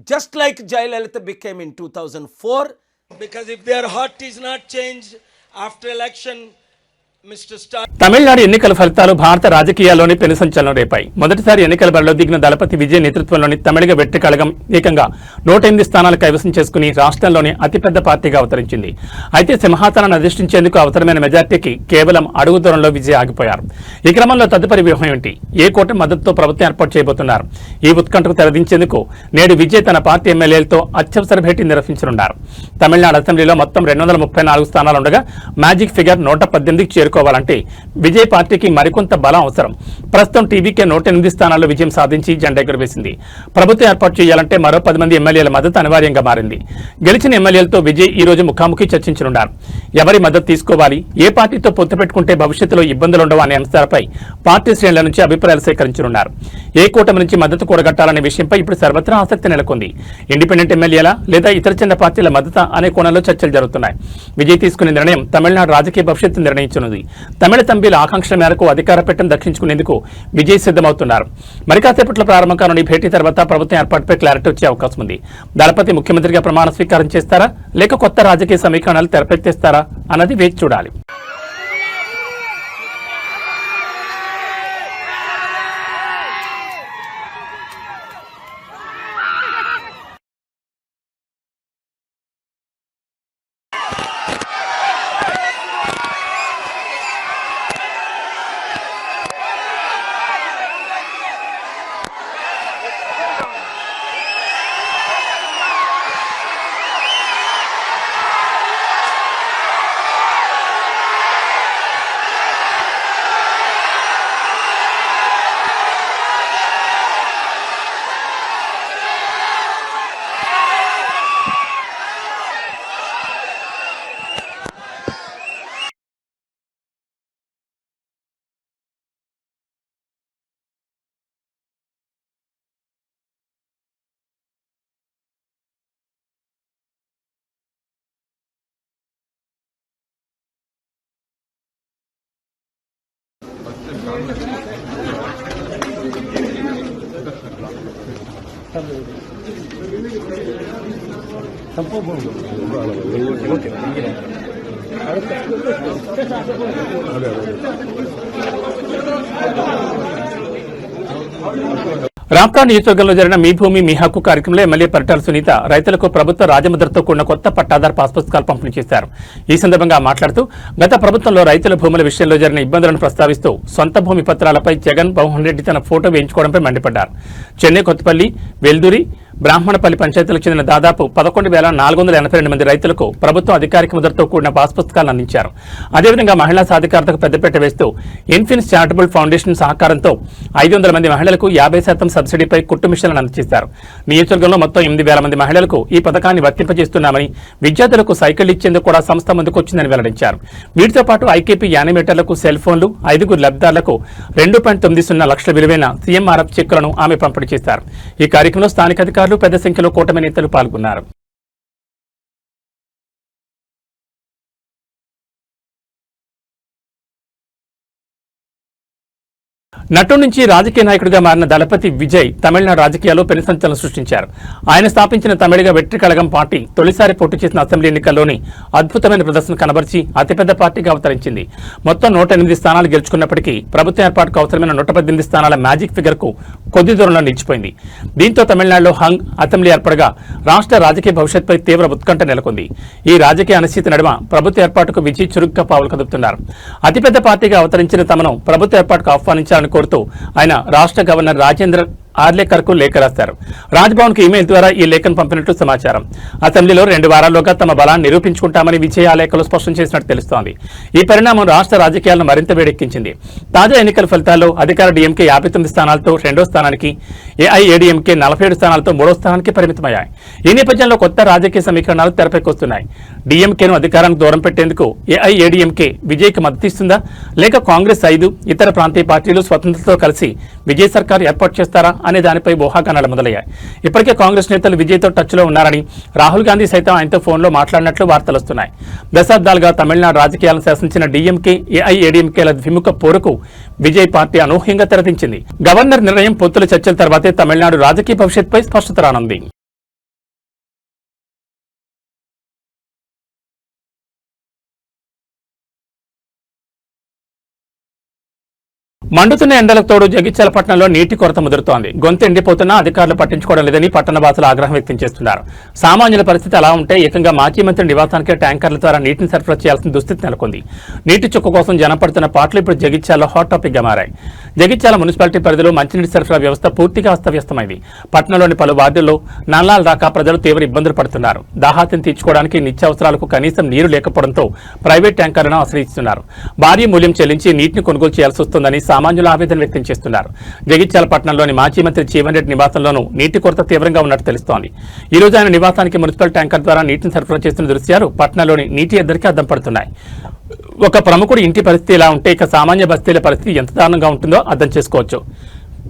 Speaker 13: just like Jayalalitha became in 2004.
Speaker 14: Because if their heart is not changed after election, Mr. Stalin.
Speaker 1: Tamil Nadu ఎన్నికల ఫలితాలు భారత రాజకీయాల్లోని పెను సంచలనం రేపాయి. మొదటిసారి ఎన్నికల బరిలో దిగిన దళపతి విజయ్ నేతృత్వంలోని తమిళగ వెట్రి కళగం ఏకంగా 108 స్థానాలు కైవసం చేసుకుని రాష్ట్రంలోని అతిపెద్ద పార్టీగా అవతరించింది. అయితే సింహాసనాన్ని అధిష్ఠించేందుకు అవసరమైన మెజార్టీకి కేవలం అడుగు దూరంలో విజయ్ ఆగిపోయారు. ఈ క్రమంలో తదుపరి వ్యూహం ఏంటి? ఏ కూటమి మద్దతుతో ప్రభుత్వం ఏర్పాటు చేయబోతున్నారు? ఈ ఉత్కంఠకు తెరదించేందుకు నేడు విజయ్ తన పార్టీ ఎమ్మెల్యేలతో అత్యవసర భేటీ నిర్వహించనున్నారు. తమిళనాడు అసెంబ్లీలో మొత్తం 234 స్థానాలు ఉండగా మ్యాజిక్ ఫిగర్ 118కి చేరుకోవాలంటే విజయ్ పార్టీకి మరికొంత బలం అవసరం. ప్రస్తుతం టీవీకే 108 స్థానాల్లో విజయం సాధించి జెండా ఎగురవేసింది. ప్రభుత్వం ఏర్పాటు చేయాలంటే మరో 10 మంది ఎమ్మెల్యేల మద్దతు అనివార్యంగా మారింది. గెలిచిన ఎమ్మెల్యేలతో విజయ్ ఈ రోజు ముఖాముఖి చర్చించనున్నారు. ఎవరి మద్దతు తీసుకోవాలి, ఏ పార్టీతో పొత్తు పెట్టుకుంటే భవిష్యత్తులో ఇబ్బందులుండవు అనే అంశాలపై పార్టీ శ్రేణుల నుంచి అభిప్రాయాలు సేకరించనున్నారు. ఏ కూటమి నుంచి మద్దతు కూడగట్టాలనే విషయంపై ఇప్పుడు సర్వత్రా ఆసక్తి నెలకొంది. ఇండిపెండెంట్ ఎమ్మెల్యేల లేదా ఇతర చిన్న పార్టీల మద్దతు అనే కోణంలో చర్చలు జరుగుతున్నాయి. విజయ్ తీసుకునే నిర్ణయం తమిళనాడు రాజకీయ భవిష్యత్తు నిర్ణయించనుంది. తమిళ తంబిల ఆకాంక్షల మేరకు అధికార పీఠం దక్కించుకునేందుకు విజయ్ సిద్ధమవుతున్నారు. మరి కాసేపట్లో ప్రారంభం కానున్న ఈ భేటీ తర్వాత ప్రభుత్వం ఏర్పాటుపై క్లారిటీ వచ్చే అవకాశం ఉంది. దళపతి ముఖ్యమంత్రిగా ప్రమాణ స్వీకారం చేస్తారా, లేక కొత్త రాజకీయ సమీకరణాలు తెరపెత్తేస్తారా అన్నది వేచి చూడాలి. రాప్తా నియోజకవర్గంలో జరిగిన మీ భూమి మీ హక్కు కార్యక్రమంలో ఎమ్మెల్యే పరిటాల సునీత రైతులకు ప్రభుత్వ రాజముద్రతో కూడిన కొత్త పట్టాదారు పాస్ పుస్తకాలు పంపిణీ చేశారు. ఈ సందర్భంగా మాట్లాడుతూ గత ప్రభుత్వంలో రైతుల భూముల విషయంలో జరిగిన ఇబ్బందులను ప్రస్తావిస్తూ సొంత భూమి పత్రాలపై జగన్ మోహన్ రెడ్డి తన ఫోటో వేయించుకోవడంపై మండిపడ్డారు. చెన్నై కొత్తపల్లి, వెల్దురి, బ్రాహ్మణపల్లి పంచాయతీలకు చెందిన దాదాపు 11,482 మంది రైతులకు ప్రభుత్వం అధికారిక ముద్రతో కూడిన పాస్ పుస్తకాలను అందించారు. అదేవిధంగా మహిళా సాధికారతకు పెద్దపీట వేస్తూ ఇన్ఫిన్స్ చారిటబుల్ ఫౌండేషన్ సహకారంతో 500 మంది మహిళలకు 50% సబ్సిడీపై కుట్టు మిషన్లను అందజేశారు. నియోజకవర్గంలో మొత్తం 8,000 మంది మహిళలకు ఈ పథకాన్ని వర్తింపజేస్తున్నామని, విద్యార్థులకు సైకిల్ ఇచ్చేందుకు కూడా సంస్థ ముందుకొచ్చిందని వెల్లడించారు. వీటితో పాటు ఐకేపీ యానిమేటర్లకు సెల్ ఫోన్లు, 5 లబ్ధిదారులకు 2.90 లక్షల విలువైన సీఎంఆర్ఎఫ్ చెక్కులను ఆమె పంపిణీ చేశారు. ఈ కార్యక్రమంలో స్థానిక అధికారులు, పెద్ద సంఖ్యలో కూటమి నేతలు పాల్గొన్నారు. నటు నుంచి రాజకీయ నాయకుడిగా మారిన దళపతి విజయ్ తమిళనాడు రాజకీయాల్లో పెను సంచలనం సృష్టించారు. ఆయన స్థాపించిన తమిళిగ వెట్రి కళగం పార్టీ తొలిసారి పోటీ చేసిన అసెంబ్లీ ఎన్నికల్లోని అద్భుతమైన ప్రదర్శన కనబర్చి అతిపెద్ద పార్టీగా అవతరించింది. మొత్తం 108 స్థానాలు గెలుచుకున్నప్పటికీ ప్రభుత్వ ఏర్పాటుకు అవసరమైన 118 స్థానాల మ్యాజిక్ ఫిగర్ కు కొద్ది దూరంలో నిలిచిపోయింది. దీంతో తమిళనాడులో హంగ్ అసెంబ్లీ ఏర్పడగా రాష్ట్ర రాజకీయ భవిష్యత్పై తీవ్ర ఉత్కంఠ నెలకొంది. ఈ రాజకీయ అనిశ్చితి నడుమ ప్రభుత్వ ఏర్పాటుకు విజయ్ చురుగ్గా పావులు కదుపుతున్నారు. అతిపెద్ద పార్టీగా అవతరించిన తమను ప్రభుత్వ ఏర్పాటుకు ఆహ్వానించాలని కోరుతూ ఆయన రాష్ట్ర గవర్నర్ రాజేంద్ర ఆర్లేకర్ కు లేఖ రాశారు. రాజ్భవన్ కు ఇమెయిల్ ద్వారా ఈ లేఖను పంపినట్లు సమాచారం. అసెంబ్లీలో 2 వారాల్లోగా తమ బలాన్ని నిరూపించుకుంటామని విజయ్ ఆ లేఖలో స్పష్టం చేసినట్టు తెలుస్తోంది. ఈ పరిణామం రాష్ట్ర రాజకీయాలను మరింత వేడెక్కించింది. తాజా ఎన్నికల ఫలితాల్లో అధికార డీఎంకే 59 స్థానాలతో 2వ స్థానానికి, ఏఐఏడీఎంకే 47 స్థానాలతో 3వ స్థానానికి పరిమితమయ్యాయి. ఈ నేపథ్యంలో కొత్త రాజకీయ సమీకరణాలు తెరపైకొస్తున్నాయి. డీఎంకేను అధికారానికి దూరం పెట్టేందుకు ఏఐఏడీఎంకే విజయ్కి మద్దతిస్తుందా, లేక కాంగ్రెస్ 5 ఇతర ప్రాంతీయ పార్టీలు స్వతంత్రతో కలిసి విజయ్ సర్కార్ ఏర్పాటు చేస్తారా అనే దానిపై ఊహాగానాలు మొదలయ్యాయి. ఇప్పటికే కాంగ్రెస్ నేతలు విజయ్తో టచ్లో ఉన్నారని, రాహుల్ గాంధీ సైతం ఆయనతో ఫోన్లో మాట్లాడినట్లు వార్తలు వస్తున్నాయి. దశాబ్దాలుగా తమిళనాడు రాజకీయాలను శాసించిన డీఎంకే, ఏఐఏడీఎంకేల ద్విముఖ పోరుకు విజయ్ పార్టీ అనూహ్యంగా తెరదించింది. గవర్నర్ నిర్ణయం, పొత్తుల చర్చల తర్వాతే తమిళనాడు రాజకీయ భవిష్యత్పై స్పష్టత రానుంది. మండుతున్న ఎండలకు తోడు జగిత్యాల పట్టణంలో నీటి కొరత ముదురుతోంది. గొంతు ఎండిపోతున్నా అధికారులు పట్టించుకోవడం లేదని పట్టణ వాసులు ఆగ్రహం వ్యక్తం చేస్తున్నారు. సామాన్యుల పరిస్థితి అలా ఉంటే ఏకంగా మాజీ మంత్రి నివాసానికే ట్యాంకర్ల ద్వారా నీటిని సరఫరా చేయాల్సిన దుస్థితి నెలకొంది. నీటి చుక్క కోసం జనం పడుతున్న పాటలు ఇప్పుడు జగిత్యాలలో హాట్ టాపిక్ గా మారాయి. జగిత్యాల మున్సిపాలిటీ పరిధిలో మంచినీటి సరఫరా వ్యవస్థ పూర్తిగా అస్తవ్యస్తమైంది. పట్టణంలోని పలు వార్డుల్లో నల్లాలు రాక ప్రజలు తీవ్ర ఇబ్బందులు పడుతున్నారు. దాహార్తిని తీర్చుకోవడానికి నిత్యావసరాలకు కనీసం నీరు లేకపోవడంతో ప్రైవేట్ ట్యాంకర్లను ఆశ్రయిస్తున్నారు. భారీ మూల్యం చెల్లించి నీటిని కొనుగోలు చేయాల్సి వస్తుందని సామాన్యులు ఆవేదన వ్యక్తం చేస్తున్నారు. జగిత్యాల పట్టణంలోని మాజీ మంత్రి జీవన్ రెడ్డి నివాసంలోనూ నీటి కొరత తీవ్రంగా ఉన్నట్టు తెలుస్తోంది. ఈ రోజు ఆయన నివాసానికి మున్సిపల్ ట్యాంకర్ ద్వారా నీటిని సరఫరా చేస్తున్న దృశ్యాలు పట్టణంలోని నీటి ఎద్దరికి అద్దం పడుతున్నాయి. ఒక ప్రముఖుడి ఇంటి పరిస్థితి ఇలా ఉంటే ఇక సామాన్య బస్తీల పరిస్థితి ఎంత దారుణంగా ఉంటుందో అర్థం చేసుకోవచ్చు.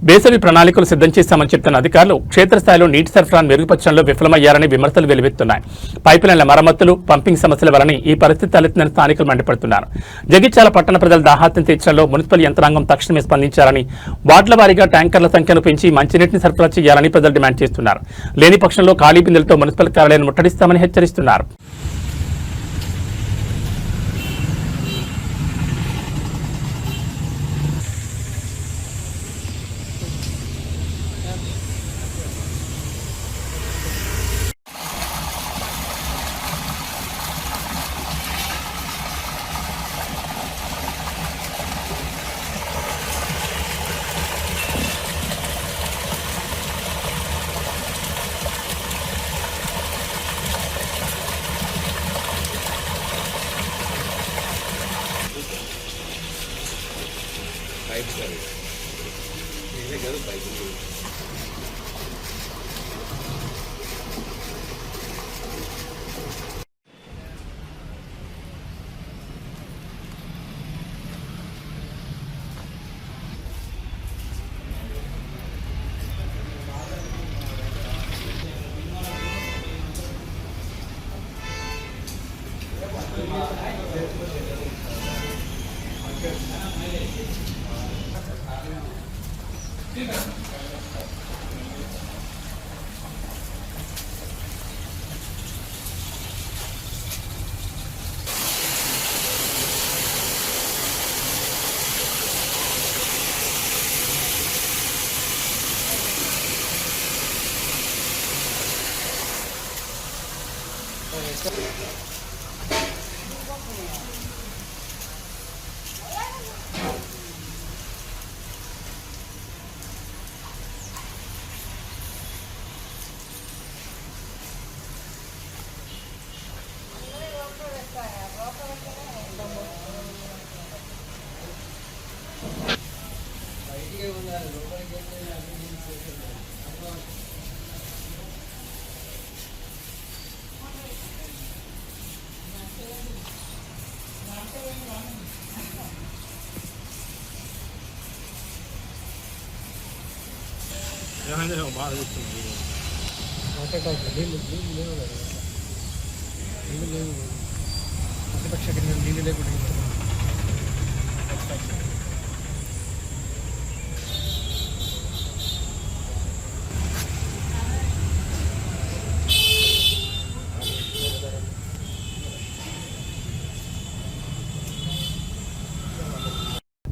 Speaker 1: వేసవి ప్రణాళికలు సిద్ధం చేశామని చెప్తున్న అధికారులు క్షేత్రస్థాయిలో నీటి సరఫరాను మెరుగుపరచడంలో విఫలమయ్యారని విమర్శలు వెలువెత్తున్నాయి. పైపులైన్ల మరమ్మతులు, పంపింగ్ సమస్యల వలన ఈ పరిస్థితి తలెత్తిందని స్థానికులు మండిపడుతున్నారు. జగిత్యాల పట్టణ ప్రజల దాహార్తిని తీర్చడంలో మున్సిపల్ యంత్రాంగం తక్షణమే స్పందించాలని, వార్డుల వారీగా ట్యాంకర్ల సంఖ్యను పెంచి మంచినీటిని సరఫరా చేయాలని ప్రజలు డిమాండ్ చేస్తున్నారు. లేని పక్షంలో ఖాళీ బిందెలతో మున్సిపల్ కార్యాలయాన్ని ముట్టడిస్తామని హెచ్చరిస్తున్నారు.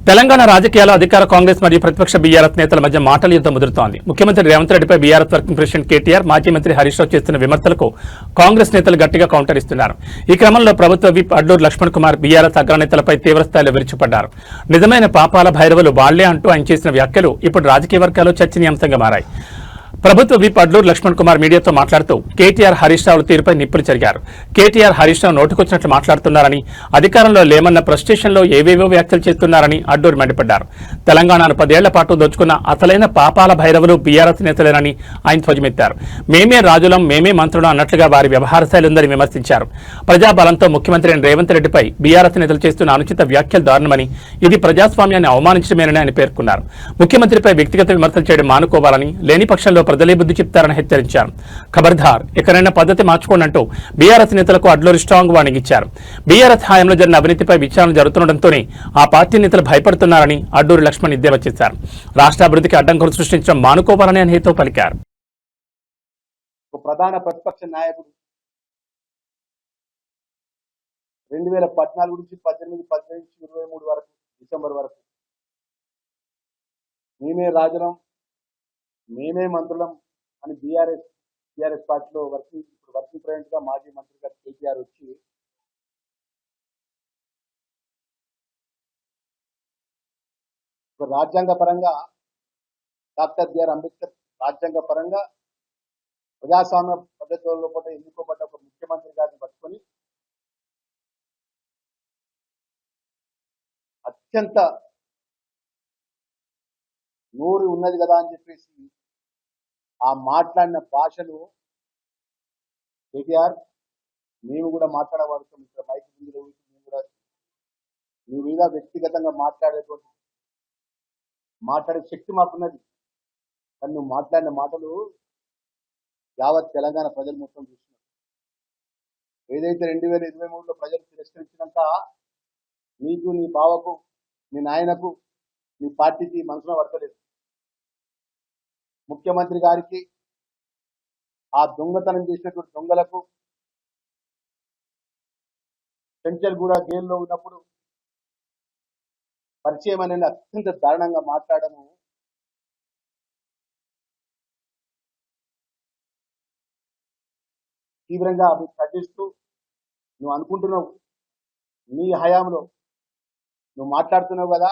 Speaker 1: తెలంగాణ రాజకీయాల్లో అధికార కాంగ్రెస్ మరియు ప్రతిపక్ష బీఆర్ఎస్ నేతల మధ్య మాటల యుద్ధం ముదురుతోంది. ముఖ్యమంత్రి రేవంత్ రెడ్డిపై బీఆర్ఎస్ వర్కింగ్ ప్రెసిడెంట్ కేటీఆర్, మాజీ మంత్రి హరీష్ రావు చేస్తున్న విమర్శలకు కాంగ్రెస్ నేతలు గట్టిగా కౌంటర్ ఇస్తున్నారు. ఈ క్రమంలో ప్రభుత్వ విప్ అడ్లూరు లక్ష్మణ్ కుమార్ బీఆర్ఎస్ అగ్రనేతలపై తీవ్రస్థాయిలో విరుచుపడ్డారు. నిజమైన పాపాల భైరవులు వాళ్లే అంటూ ఆయన చేసిన వ్యాఖ్యలు ఇప్పుడు రాజకీయ వర్గాల్లో చర్చనీయాంశంగా మారాయి. ప్రభుత్వ విప్ అడ్లూరు లక్ష్మణ్ కుమార్ మీడియాతో మాట్లాడుతూ కేటీఆర్, హరీష్ రావుల తీరుపై నిప్పులు చెరిగారు. కేటీఆర్, హరీష్ రావు నోటుకొచ్చినట్లు మాట్లాడుతున్నారని, అధికారంలో లేమన్న ప్రస్టేషన్లో ఏవేవో వ్యాఖ్యలు చేస్తున్నారని అడ్లూరు మండిపడ్డారు. తెలంగాణను 10 ఏళ్ల పాటు దోచుకున్న అసలైన పాపాల భైరవులు బీఆర్ఎస్ నేతలేనని ఆయన ధ్వజమెత్తారు. మేమే రాజులం, మేమే మంత్రులం అన్నట్లుగా వారి వ్యవహార శైలి ఉందని విమర్శించారు. ప్రజాబలంతో ముఖ్యమంత్రి రేవంత్ రెడ్డిపై బీఆర్ఎస్ నేతలు చేస్తున్న అనుచిత వ్యాఖ్యలు దారుణమని, ఇది ప్రజాస్వామ్యాన్ని అవమానించడమేనని ఆయన పేర్కొన్నారు. ముఖ్యమంత్రిపై వ్యక్తిగత విమర్శలు చేయడం మానుకోవాలని, లేని పక్షంలో ప్రజలే బుద్ధి చెప్తారని హెచ్చరించారు. ఖబర్దార్, ఎక్కడైనా పద్ధతి మార్చుకోండి అంటూ బీఆర్ఎస్ నేతలకు అడ్లూరు స్ట్రాంగ్ వార్నింగ్ ఇచ్చారు. బీఆర్ఎస్ హయాంలో జరిగిన అవినీతిపై విచారణ జరుగుతుండటంతోనే ఆ పార్టీ నేతలు భయపడుతున్నారని అడ్లూరు లక్ష్మణ్ ఎద్దేవా చేశారు. రాష్ట్ర అభివృద్ధికి అడ్డంకులు సృష్టించడం మానుకోవాలని ఆయన హితవు పలికారు.
Speaker 15: ప్రధాన ప్రతిపక్ష నాయకుడు 2014 నుంచి 18, 18, 23 వరకు, డిసెంబర్ వరకు మేమే రాజులం, మేమే మంత్రులం అని బీఆర్ఎస్ పార్టీలో వర్కింగ్ ప్రెసిడెంట్ గా మాజీ మంత్రిగా కేటీఆర్ వచ్చి రాజ్యాంగ పరంగా డాక్టర్ బిఆర్ అంబేద్కర్ రాజ్యాంగ పరంగా ప్రజాస్వామ్య పద్ధతుల్లో కూడా ఎన్నుకోబడ్డ ఒక ముఖ్యమంత్రి గారిని పట్టుకొని అత్యంత నోరు ఉన్నది కదా అని చెప్పేసి ఆ మాట్లాడిన భాషలు కేటీఆర్ మేము కూడా మాట్లాడబడుతాం. ఇక్కడ మైక్ ముందు మేము కూడా మీ మీద వ్యక్తిగతంగా మాట్లాడే శక్తి మాకున్నది. కానీ నువ్వు మాట్లాడిన మాటలు యావత్ తెలంగాణ ప్రజలు మొత్తం చూస్తున్నారు. ఏదైతే 2023లో ప్రజలు తిరస్కరించినంత నీకు, నీ బావకు, నీ నాయనకు, నీ పార్టీకి మనసులో పడతలేదు. ముఖ్యమంత్రి గారికి, ఆ దొంగతనం చేసినటువంటి దొంగలకు చెంచల్గూడ జైల్లో ఉన్నప్పుడు పరిచయం అనేది అత్యంత దారుణంగా మాట్లాడము తీవ్రంగా ఖండిస్తూ, నువ్వు అనుకుంటున్నావు నీ హయాంలో నువ్వు మాట్లాడుతున్నావు కదా,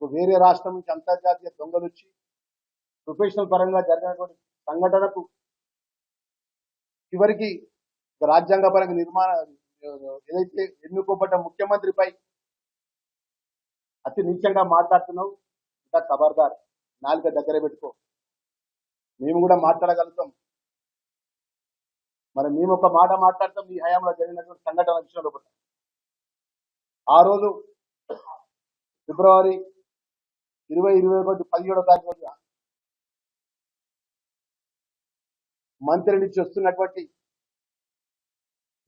Speaker 15: వేరే రాష్ట్రం నుంచి అంతర్జాతీయ దొంగలు వచ్చి ప్రొఫెషనల్ పరంగా జరిగినటువంటి సంఘటనకు చివరికి రాజ్యాంగ పరంగా ఏదైతే ఎన్నుకోబడ్డ ముఖ్యమంత్రిపై అతి నీచంగా మాట్లాడుతున్నావు. ఇంకా ఖబర్దార్, నాలుక దగ్గర పెట్టుకో. మేము కూడా మాట్లాడగలుగుతాం. మరి మేము ఒక మాట మాట్లాడతాం ఈ హయాంలో జరిగినటువంటి సంఘటన విషయంలో. ఆ రోజు ఫిబ్రవరి 2021 17వ తారీఖు మంత్రి నుంచి వస్తున్నటువంటి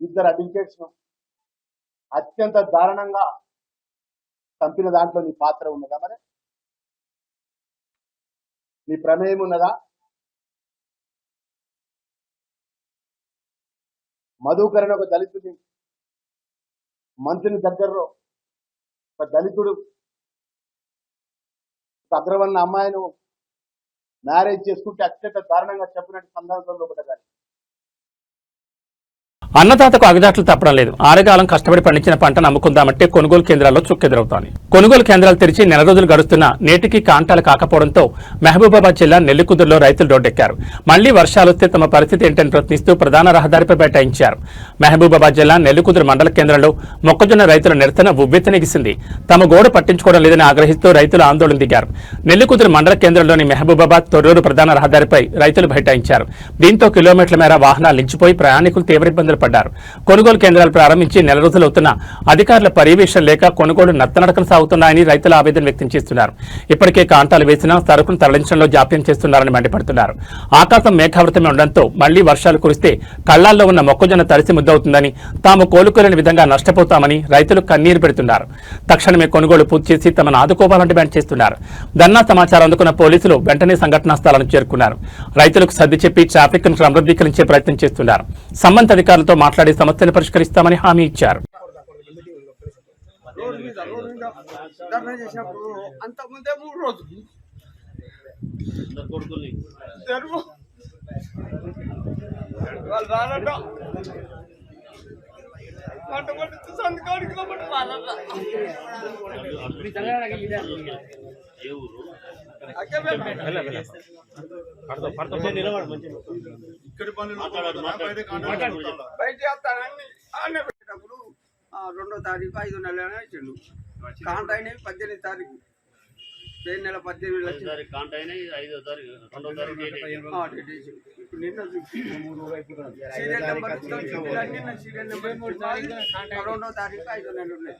Speaker 15: 2 అడ్వకేట్స్ ను అత్యంత దారుణంగా చంపిన దాంట్లో నీ పాత్ర ఉన్నదా? మరి నీ ప్రమేయం ఉన్నదా? మధుకరణ ఒక దళితుడి మంత్రిని దగ్గరలో ఒక దళితుడు అగ్రవర్ణ అమ్మాయిను మ్యారేజ్ చేసుకుంటే అత్యంత దారుణంగా చెప్పినట్టు సందర్భంలో కూడా కానీ
Speaker 1: అన్నదాతకు అగజాట్లు తప్పడం లేదు. ఆరుగాలం కష్టపడి పండించిన పంటను అమ్ముకుందామంటే కొనుగోలు కేంద్రాల్లో చుక్కెదురవుతోంది. కొనుగోలు కేంద్రాలు తెరిచి నెల రోజులు గడుస్తున్నా నేటికి కాంటాలు కాకపోవడంతో మహబూబాబాద్ జిల్లా నెల్లికుదురులో రైతులు రోడ్డెక్కారు. మళ్లీ వర్షాలొస్తే తమ పరిస్థితి ఏంటని ప్రశ్నిస్తూ ప్రధాన రహదారిపై బైఠాయించారు. మహబూబాబాద్ జిల్లా నెల్లికుదురు మండల కేంద్రంలో మొక్కజొన్న రైతుల నిరసన ఉవ్వెత్తనెగిసింది. తమ గోడు పట్టించుకోవడం లేదని ఆగ్రహిస్తూ రైతులు ఆందోళన దిగారు. నెల్లికుదురు మండల కేంద్రంలోని మహబూబాబాద్ తొర్రూరు ప్రధాన రహదారిపై రైతులు బైఠాయించారు. దీంతో కిలోమీటర్ల మేర వాహనాలు నిలిచిపోయి ప్రయాణికులు తీవ్ర ఇబ్బందులు పడ్డారు. కొనుగోలు కేంద్రాలు ప్రారంభించి నెల రోజులవుతున్నా అధికారుల పర్యవేక్షణ లేక కొనుగోలు నత్తనడకలు సాగుతున్నాయని రైతులు ఆవేదన వ్యక్తం చేస్తున్నారు. ఇప్పటికే కాంటాలు వేసినా సరుకును తరలించడంలో జాప్యం చేస్తున్నారని మండిపడుతున్నారు. ఆకాశం మేఘావృతమే ఉండడంతో మళ్లీ వర్షాలు కురిస్తే కళ్లాల్లో ఉన్న మొక్కజొన్న తడిసి ముద్దవుతుందని, తాము కోలుకోలేని విధంగా నష్టపోతామని రైతులు కన్నీరు పెడుతున్నారు. తక్షణమే కొనుగోలు పూర్తి చేసి తమను ఆదుకోవాలని డిమాండ్ చేస్తున్నారు. ధర్నా సమాచారం అందుకున్న పోలీసులు వెంటనే సంఘటనా స్థలానికి చేరుకున్నారు. రైతులకు సర్ది చెప్పి ట్రాఫిక్ ను క్రమబద్ధీకరించే ప్రయత్నం చేస్తున్నారు. సంబంధిత అధికారులతో మాట్లాడి సమస్యలు పరిష్కరిస్తామని హామీ ఇచ్చారు.
Speaker 16: ధర్నా చేసినప్పుడు అంతకుముందే 3 రోజులు వాళ్ళు రానట సంతకాడికి బయట చేస్తానని ఆనే పెట్టేటప్పుడు 2వ తారీఖు 5వ నెల ఇచ్చిండు. కాంట అయినవి 18వ తారీఖు, నెల 18 లక్షలు కాంట అయినాయి. 5వ తారీఖు 2వ తారీఖు ఇప్పుడు నిన్న సీరియల్ నెంబర్ సీరియల్ నెంబర్ 2వ తారీఖు 5వ నెల ఉన్నాయి.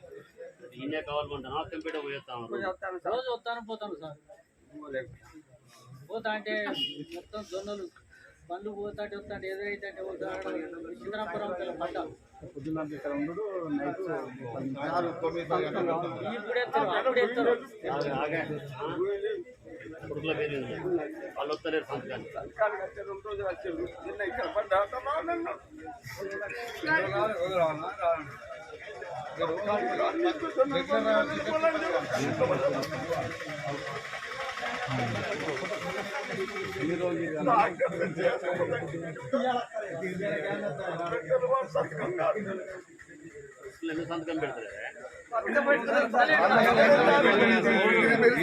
Speaker 17: రోజు వస్తాను పోతాను సార్. పోతా అంటే మొత్తం జొన్నలు బండ్లు పోతాంటే వస్తాంటే ఎదురైతే సింగరాపురం పడ్డ ఇప్పుడు ఎత్తారు అప్పుడు ఎత్తారు.
Speaker 16: వాళ్ళు వస్తలేరు సంతకాలు 2 రోజులు వచ్చారు. నిన్న ఇక్కడ పడ్డా సంతకం పెడతారు. ఈ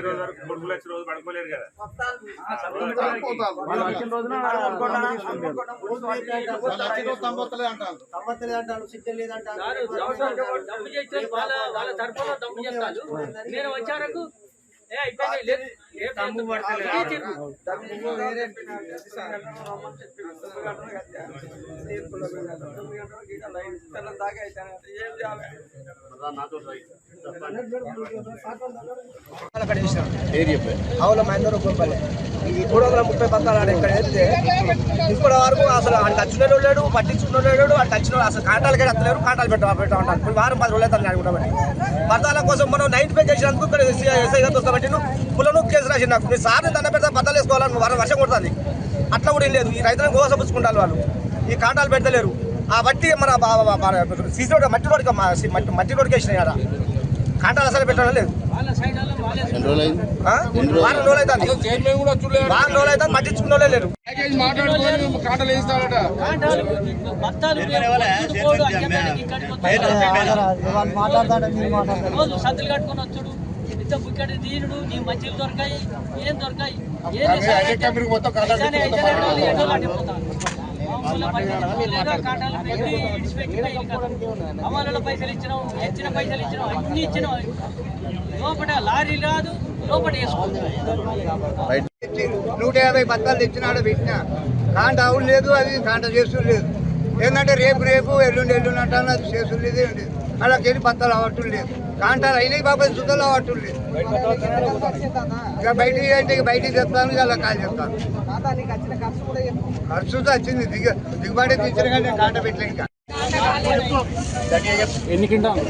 Speaker 16: రోజు వరకు 3 లక్షల రోజు పడుకోలేరు కదా.
Speaker 17: వాళ్ళ తరఫున దమ్ము చేస్తారు. నేను వచ్చారకు
Speaker 18: అవును మహేందర్ గోపాలి ఈ 330 పక్కన ఇక్కడ వేస్తే ఇప్పటి వరకు అసలు ఆ టచ్లో లేడు, పట్టించుకున్న లేడు. ఆ టచ్లో అసలు కాంటాలు కూడా ఎత్తలేరు. కాంటాలు పెట్టా ఉంటారు. ఇప్పుడు వారం 10 రోజులు అవుతాను అనుకుంటామని పట్టాల కోసం మనం 95 చేసినందుకు ఇక్కడ ఎస్ఐ గారు వస్తాబట్టి పులను కేసు రాసి నాకు మీ సార్ని దండ పెడతా పట్టాలు వేసుకోవాలని వర్షం కొడుతుంది. అట్లా కూడా ఏం లేదు. ఈ రైతులను గోసపుచ్చుకుంటారు వాళ్ళు. ఈ కాంటాలు పెడతలేరు. ఆ బట్టి మన సీసీ రోడ్ మట్టి రోడ్కి వేసినాయి కదా. కాంటాలు అసలు పెట్టడం లేదు. వారం రోజులు అవుతుంది పట్టించుకున్న లేరు.
Speaker 17: సద్దులు కట్టుకొని వచ్చుడు ఇంత బుక్కడ తీరుడు నీ మంచిలు దొరకాయి ఏం దొరకాయి అమలు పైసలు ఇచ్చినాం, ఇచ్చిన పైసలు ఇచ్చినాం, అన్ని ఇచ్చినాం. లోపల లారీ రాదు, లోపల
Speaker 16: 150 బత్తాలు తెచ్చినాడు పెట్టినా కాంట అవును లేదు. అది కాంట చేస్తూ లేదు. ఏంటంటే రేపు ఎల్లుండి అంటాను. అది చేస్తూ లేదు. అలాగేది బత్తాలు అవ్వటం లేదు. కాంటాలు అయినాయి బాబాయ్ సుద్దలు అవ్వటం లేదు. ఇక బయటికి అంటే బయటికి చెప్తాను, అలా కాల్ చెప్తాను. ఖర్చుతో వచ్చింది. దిగుబడి తీసిన కానీ కాంట పెట్టలేదు. ఇంకా
Speaker 17: ఎన్ని క్వింటాలు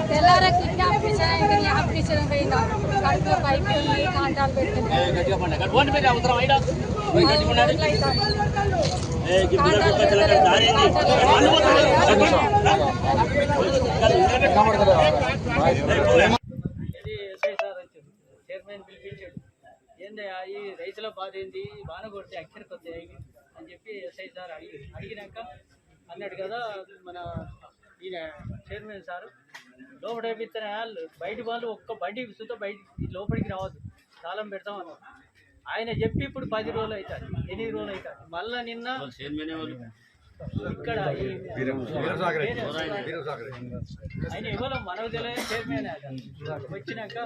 Speaker 19: తెల్లార అప్లికేషన్ పోయినా కడుపులో పైపు కాంటాలు పెట్టింది.
Speaker 17: చైర్మన్ పిలిపించాడు. ఏంది ఈ రైతుల బాధ ఏంది, బాణ కొడితే అక్షరికి వస్తాయి అని చెప్పి ఎస్ఐ సార్ అడిగినాక అన్నాడు కదా మన ఈయన చైర్మన్ సార్ లోపల వేపిస్తున్న బయట వాళ్ళు ఒక్క బండి సుతో బయట లోపలికి రావద్దు, తాళం పెడతాం అన్నారు. ఆయన చెప్పి ఇప్పుడు 10 రోజులు అవుతాడు, 8 రోజులు అవుతాడు. మళ్ళా నిన్న ఇక్కడ ఆయన ఎవరో మనకు తెలియదు చైర్మన్ వచ్చినాక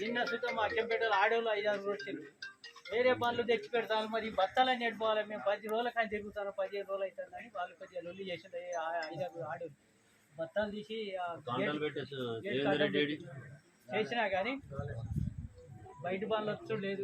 Speaker 17: నిన్న సుతం మా అక్కంపేటలో ఆడోళ్ళు 5-6 వచ్చారు. వేరే పనులు తెచ్చి పెడతాను, మరి బత్తాలని నెట్టుకోవాలి. మేము 10 రోజుల కానీ తిరుగుతాను, 15 రోజులు అవుతుంది అని వాళ్ళు కొద్దిగా లొల్లి చేసింది. 5-6 ఆడోళ్ళు బత్తాలు తీసి చేసినా కానీ బయట పనులు వచ్చు లేదు.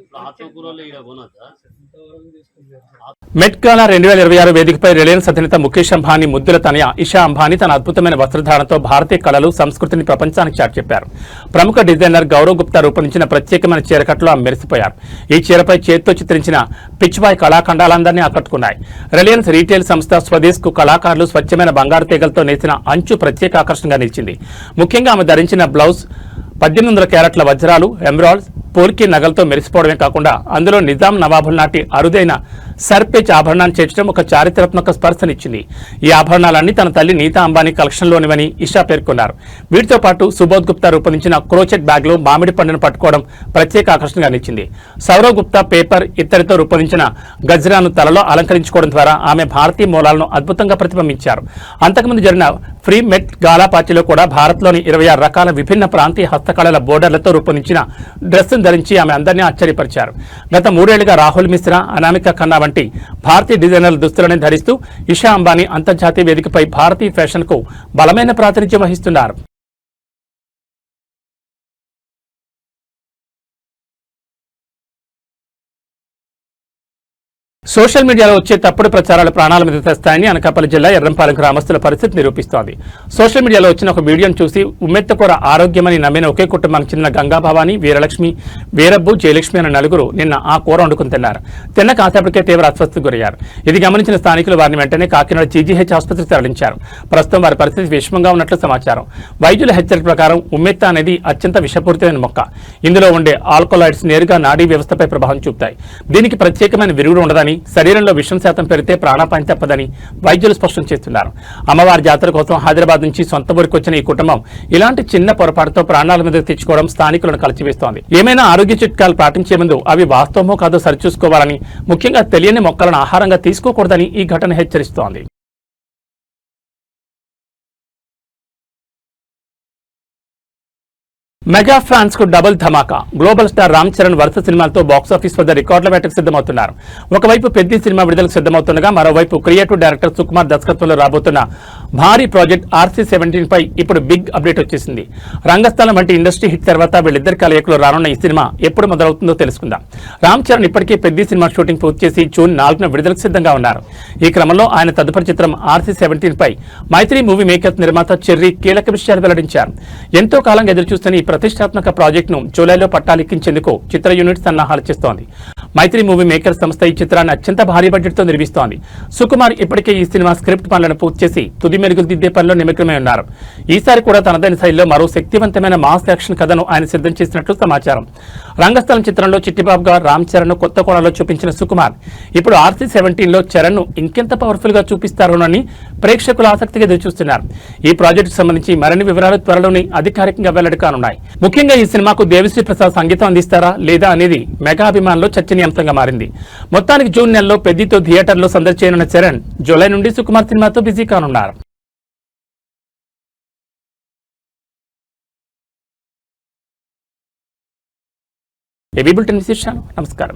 Speaker 1: మెట్ గాలా 2026 వేదికపై రిలయన్స్ అధినేత ముఖేష్ అంబానీ ముద్దుల తనయ ఇషా అంబానీ తన అద్భుతమైన వస్త్రధారణతో భారతీయ కళలు సంస్కృతిని ప్రపంచానికి చాటి చెప్పారు. ప్రముఖ డిజైనర్ గౌరవ్ గుప్తా రూపొందించిన ప్రత్యేకమైన చీరకట్లో ఆమె మెరిసిపోయారు. ఈ చీరపై చేతితో చిత్రించిన పిచ్వాయ్ కళాఖండాలందరినీ ఆకట్టుకున్నాయి. రిలయన్స్ రీటైల్ సంస్థ స్వదేశ్ కు కళాకారులు స్వచ్ఛమైన బంగారు తీగలతో నేసిన అంచు ప్రత్యేక ఆకర్షణగా నిలిచింది. ముఖ్యంగా ఆమె ధరించిన బ్లౌజ్ 1800 క్యారెట్ల వజ్రాలు, ఎమరాల్డ్స్, పోల్కి నగలతో మెరిసిపోవడమే కాకుండా అందులో నిజాం నవాబుల నాటి అరుదైన సర్పేచ్ ఆభరణాన్ని చేర్చడం ఒక చారిత్రాత్మక స్పర్శనిచ్చింది. ఈ ఆభరణాలన్నీ తన తల్లి నీతా అంబానీ కలెక్షన్లోనివని ఇషా పేర్కొన్నారు. వీటితో పాటు సుబోధ్ గుప్తా రూపొందించిన క్రోచెట్ బ్యాగ్లో మామిడి పండును పట్టుకోవడం ప్రత్యేక ఆకర్షణగా నిలిచింది. సౌరవ్ గుప్తా పేపర్ ఇత్తడితో రూపొందించిన గజ్రాను తలలో అలంకరించుకోవడం ద్వారా ఆమె భారతీయ మూలాలను అద్భుతంగా ప్రతిబింబించారు. అంతకుముందు జరిగిన ఫ్రీ మెట్ గాలా పార్టీలో కూడా భారత్లోని 26 రకాల విభిన్న ప్రాంతీయ హస్తకళల బోర్డర్లతో రూపొందించిన డ్రెస్ను ధరించి ఆమె అందరినీ ఆశ్చర్యపరిచారు. గత 3 ఏళ్లుగా రాహుల్ మిశ్రా, అనామిక ఖన్నా వంటి భారతీయ డిజైనర్ల దుస్తులను ధరిస్తూ ఇషా అంబానీ అంతర్జాతీయ వేదికపై భారతీయ ఫ్యాషన్ కు బలమైన ప్రాతినిధ్యం వహిస్తున్నారు. సోషల్ మీడియాలో వచ్చే తప్పుడు ప్రచారాలు ప్రాణాల మీద తెస్తాయని అనకాపల్లి జిల్లా ఎర్రంపాలెం గ్రామస్తుల పరిస్థితి నిరూపిస్తోంది. సోషల్ మీడియాలో వచ్చిన ఒక వీడియోను చూసి ఉమ్మెత్తకూర ఆరోగ్యమని నమ్మిన ఒకే కుటుంబానికి చెందిన గంగాభవాని, వీరలక్ష్మి, వీరబ్బు, జయలక్ష్మి అనే నలుగురు నిన్న ఆ కూర వండుకుని తిన్నారు. తిన్న కాసేపటికే తీవ్ర అస్వస్థతకు గురయ్యారు. ఇది గమనించిన స్థానికులు వారిని వెంటనే కాకినాడ జీజీహెచ్ ఆసుపత్రికి తరలించారు. ప్రస్తుతం వారి పరిస్థితి విషమంగా ఉన్నట్లు సమాచారం. వైద్యుల హెచ్చరిక ప్రకారం ఉమ్మెత్త అనేది అత్యంత విషపూరితమైన మొక్క. ఇందులో ఉండే ఆల్కలాయిడ్స్ నేరుగా నాడీ వ్యవస్థపై ప్రభావం చూపుతాయి. దీనికి ప్రత్యేకమైన విరుగుడు ఉండదని, శరీరంలో విషం శాతం పెరిగితే ప్రాణాపాయం తప్పదని వైద్యులు స్పష్టం చేస్తున్నారు. అమ్మవారి జాతర కోసం హైదరాబాద్ నుంచి సొంత ఊరికి వచ్చిన ఈ కుటుంబం ఇలాంటి చిన్న పొరపాటుతో ప్రాణాల మీద తెచ్చుకోవడం స్థానికులను కలిచివేస్తోంది. ఏమైనా ఆరోగ్య చిట్కాలు పాటించే ముందు అవి వాస్తవమో కాదో సరిచూసుకోవాలని, ముఖ్యంగా తెలియని మొక్కలను ఆహారంగా తీసుకోకూడదని ఈ ఘటన హెచ్చరిస్తోంది. మెగా ఫ్యాన్స్ కు డబుల్ ధమాకా. గ్లోబల్ స్టార్ రామ్ చరణ్ వరుస సినిమాలతో బాక్సాఫీస్ వద్ద రికార్డుల వేటకు సిద్ధమవుతున్నారు. ఒకవైపు పెద్ద సినిమా విడుదలకు సిద్ధమవుతుండగా మరోవైపు క్రియేటివ్ డైరెక్టర్ సుకుమార్ దర్శకత్వంలో రాబోతున్న భారీ ప్రాజెక్ట్ RC-17 పై ఇప్పుడు బిగ్ అప్డేట్ వచ్చేసింది. రంగస్థలం వంటి ఇండస్ట్రీ హిట్ తర్వాత వీళ్ళిద్దరి కలయికలో రానున్న ఈ సినిమా ఎప్పుడు మొదలవుతుందో తెలుసుకుందాం. రామ్ చరణ్ ఇప్పటికే పెద్ద సినిమా షూటింగ్ పూర్తి చేసి జూన్ 4న విడుదలకు సిద్ధంగా ఉన్నారు. ఈ క్రమంలో ఆయన తదుపరి చిత్రం RC-17 పై మైత్రి మూవీ మేకర్స్ నిర్మాత చెర్రీ కీలక విషయాలు వెల్లడించారు. ఎంతో కాలంగా ఎదురుచూస్తున్న ఈ ప్రతిష్టాత్మక ప్రాజెక్టును జూలైలో పట్టాలెక్కించేందుకు చిత్ర యూనిట్ సన్నాహాలు చేస్తోంది. మైత్రి మూవీ మేకర్స్ సంస్థ ఈ చిత్రాన్ని అత్యంత భారీ బడ్జెట్తో నిర్మిస్తోంది. సుకుమార్ ఇప్పటికే ఈ సినిమా స్క్రిప్ట్ పనులను పూర్తి చేసి తుది మెరుగులు దిద్దే పనిలో నిమగ్నమై ఉన్నారు. ఈసారి కూడా తనదైన శైలిలో మరో శక్తివంతమైన మాస్ యాక్షన్ కథను ఆయన సిద్ధం చేసినట్లు సమాచారం. రంగస్థలం చిత్రంలో చిట్టిబాబుగా రామ్ చరణ్ కొత్త కోణంలో చూపించిన సుకుమార్ ఇప్పుడు RC-17లో చరణ్ ను ఇంకెంత పవర్ఫుల్ గా చూపిస్తారోనని ప్రేక్షకులు ఆసక్తిగా ఎదురుచూస్తున్నారు. ఈ ప్రాజెక్టుకు సంబంధించి మరిన్ని వివరాలు త్వరలోనే అధికారికంగా వెల్లడి కానున్నాయి. ముఖ్యంగా ఈ సినిమాకు దేవిశ్రీ ప్రసాద్ సంగీతం అందిస్తారా లేదా అనేది మెగా అభిమానుల్లో చర్చనీయాంశంగా మారింది. మొత్తానికి జూన్ నెలలో పెద్దితో థియేటర్లో సందడి చేయనున్న చరణ్ జూలై నుండి సుకుమార్ సినిమాతో బిజీ కానున్నారు. ఏబీ బులెటిన్ విశేషాలు. నమస్కారం.